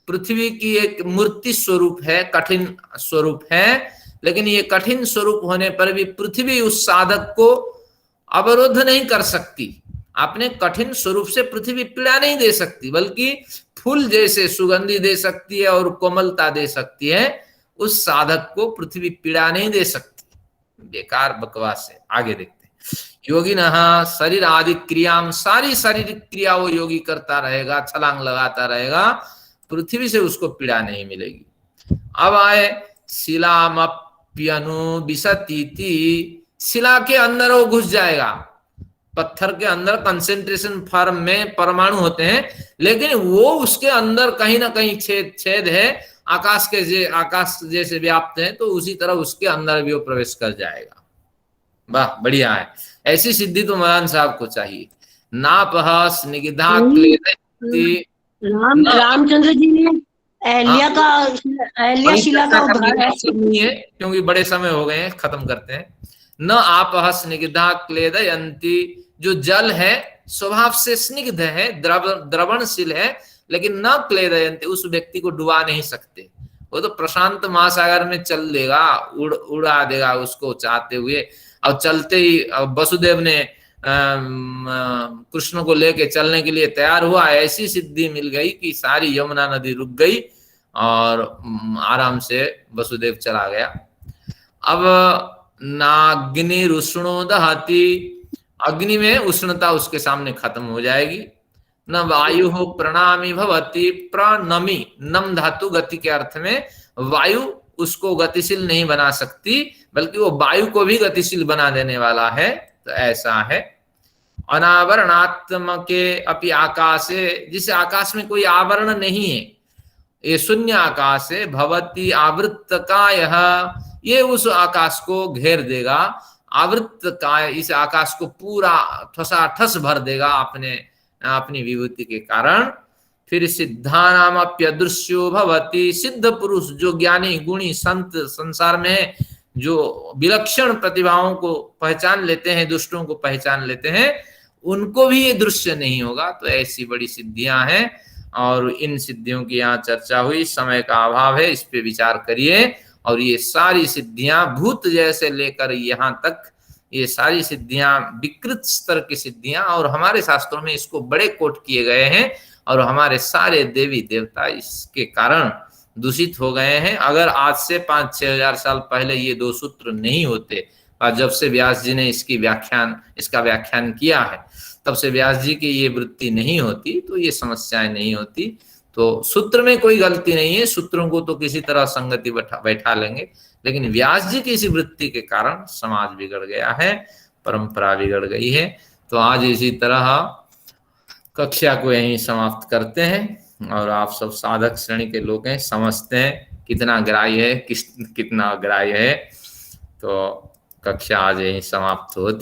Speaker 1: पृथ्वी की एक मूर्ति स्वरूप है, कठिन स्वरूप है, लेकिन ये कठिन स्वरूप होने पर भी पृथ्वी उस साधक को अवरोध नहीं कर सकती। आपने कठिन स्वरूप से पृथ्वी पीड़ा नहीं दे सकती, बल्कि फूल जैसे सुगंधि दे सकती है और कोमलता दे सकती है, उस साधक को पृथ्वी पीड़ा नहीं दे सकती। बेकार बकवास है। आगे देखते हैं। योगी नहा शरीर आदि क्रियाम, सारी शारीरिक क्रिया वो योगी करता रहेगा, छलांग लगाता रहेगा, पृथ्वी से उसको पीड़ा नहीं मिलेगी। अब आए शिलामप्यनु विशतीति, शिला के अंदर वो घुस जाएगा। पत्थर के अंदर कंसेंट्रेशन फॉर्म में परमाणु होते हैं, लेकिन वो उसके अंदर कहीं ना कहीं छेद है, आकाश जैसे व्याप्त है, तो उसी तरह उसके अंदर भी वो प्रवेश कर जाएगा। वाह, बढ़िया है। ऐसी सिद्धि तो मदान साहब को चाहिए। नापह स्निग्धा
Speaker 3: रामचंद्र जी ने अहल्या शिला का उदाहरण
Speaker 1: नहीं है, क्योंकि बड़े समय हो गए हैं, खत्म करते हैं। न आपह स्निग्धा क्लेदयन्ति, जो जल है स्वभाव से स्निग्ध है, द्रवणशील है, लेकिन न क्लेदयन्ति, उस व्यक्ति को डुबा नहीं सकते। वो तो प्रशांत महासागर में चल देगा, उड़ा देगा उसको चाहते हुए। अब चलते ही वसुदेव ने कृष्ण को लेके चलने के लिए तैयार हुआ, ऐसी सिद्धि मिल गई कि सारी यमुना नदी रुक गई और आराम से वसुदेव चला गया। अब नाग्नि उष्णो दहति, अग्नि में उष्णता उसके सामने खत्म हो जाएगी। न वायु हो प्रणामी भवति, प्रणमी, नम धातु गति के अर्थ में, वायु उसको गतिशील नहीं बना सकती, बल्कि वो वायु को भी गतिशील बना देने वाला है। तो ऐसा है। अनावरणात्मके अपि आकाशे, जिस आकाश में कोई आवरण नहीं है, ये शून्य आकाश है, भवती आवृत्तकायः, ये उस आकाश को घेर देगा। आवृत्तकाय, इस आकाश को पूरा ठसाठस भर देगा अपनी विभूति के कारण। फिर सिद्धानामप्यदृश्यो भवति, सिद्ध पुरुष जो ज्ञानी गुणी संत संसार में जो विलक्षण प्रतिभाओं को पहचान लेते हैं, दुष्टों को पहचान लेते हैं, उनको भी ये दृश्य नहीं होगा। तो ऐसी बड़ी सिद्धियां हैं, और इन सिद्धियों की यहाँ चर्चा हुई। समय का अभाव है, इस पे विचार करिए। और ये सारी सिद्धियां भूत जैसे लेकर यहाँ तक, ये सारी सिद्धियां विकृत स्तर की सिद्धियां, और हमारे शास्त्रों में इसको बड़े कोट किए गए हैं, और हमारे सारे देवी देवता इसके कारण दूषित हो गए हैं। अगर आज से 5-6 हजार साल पहले ये 2 सूत्र नहीं होते, और जब से व्यास जी ने इसका व्याख्यान किया है, तब से व्यास जी की ये वृत्ति नहीं होती, तो ये समस्याएं नहीं होती। तो सूत्र में कोई गलती नहीं है, सूत्रों को तो किसी तरह संगति बैठा लेंगे, लेकिन व्यास जी की इसी वृत्ति के कारण समाज बिगड़ गया है, परंपरा बिगड़ गई है। तो आज इसी तरह कक्षा को यहीं समाप्त करते हैं, और आप सब साधक श्रेणी के लोग हैं, समझते हैं कितना ग्राह्य है, कितना ग्राह्य है। तो कक्षा आज यहीं समाप्त होती।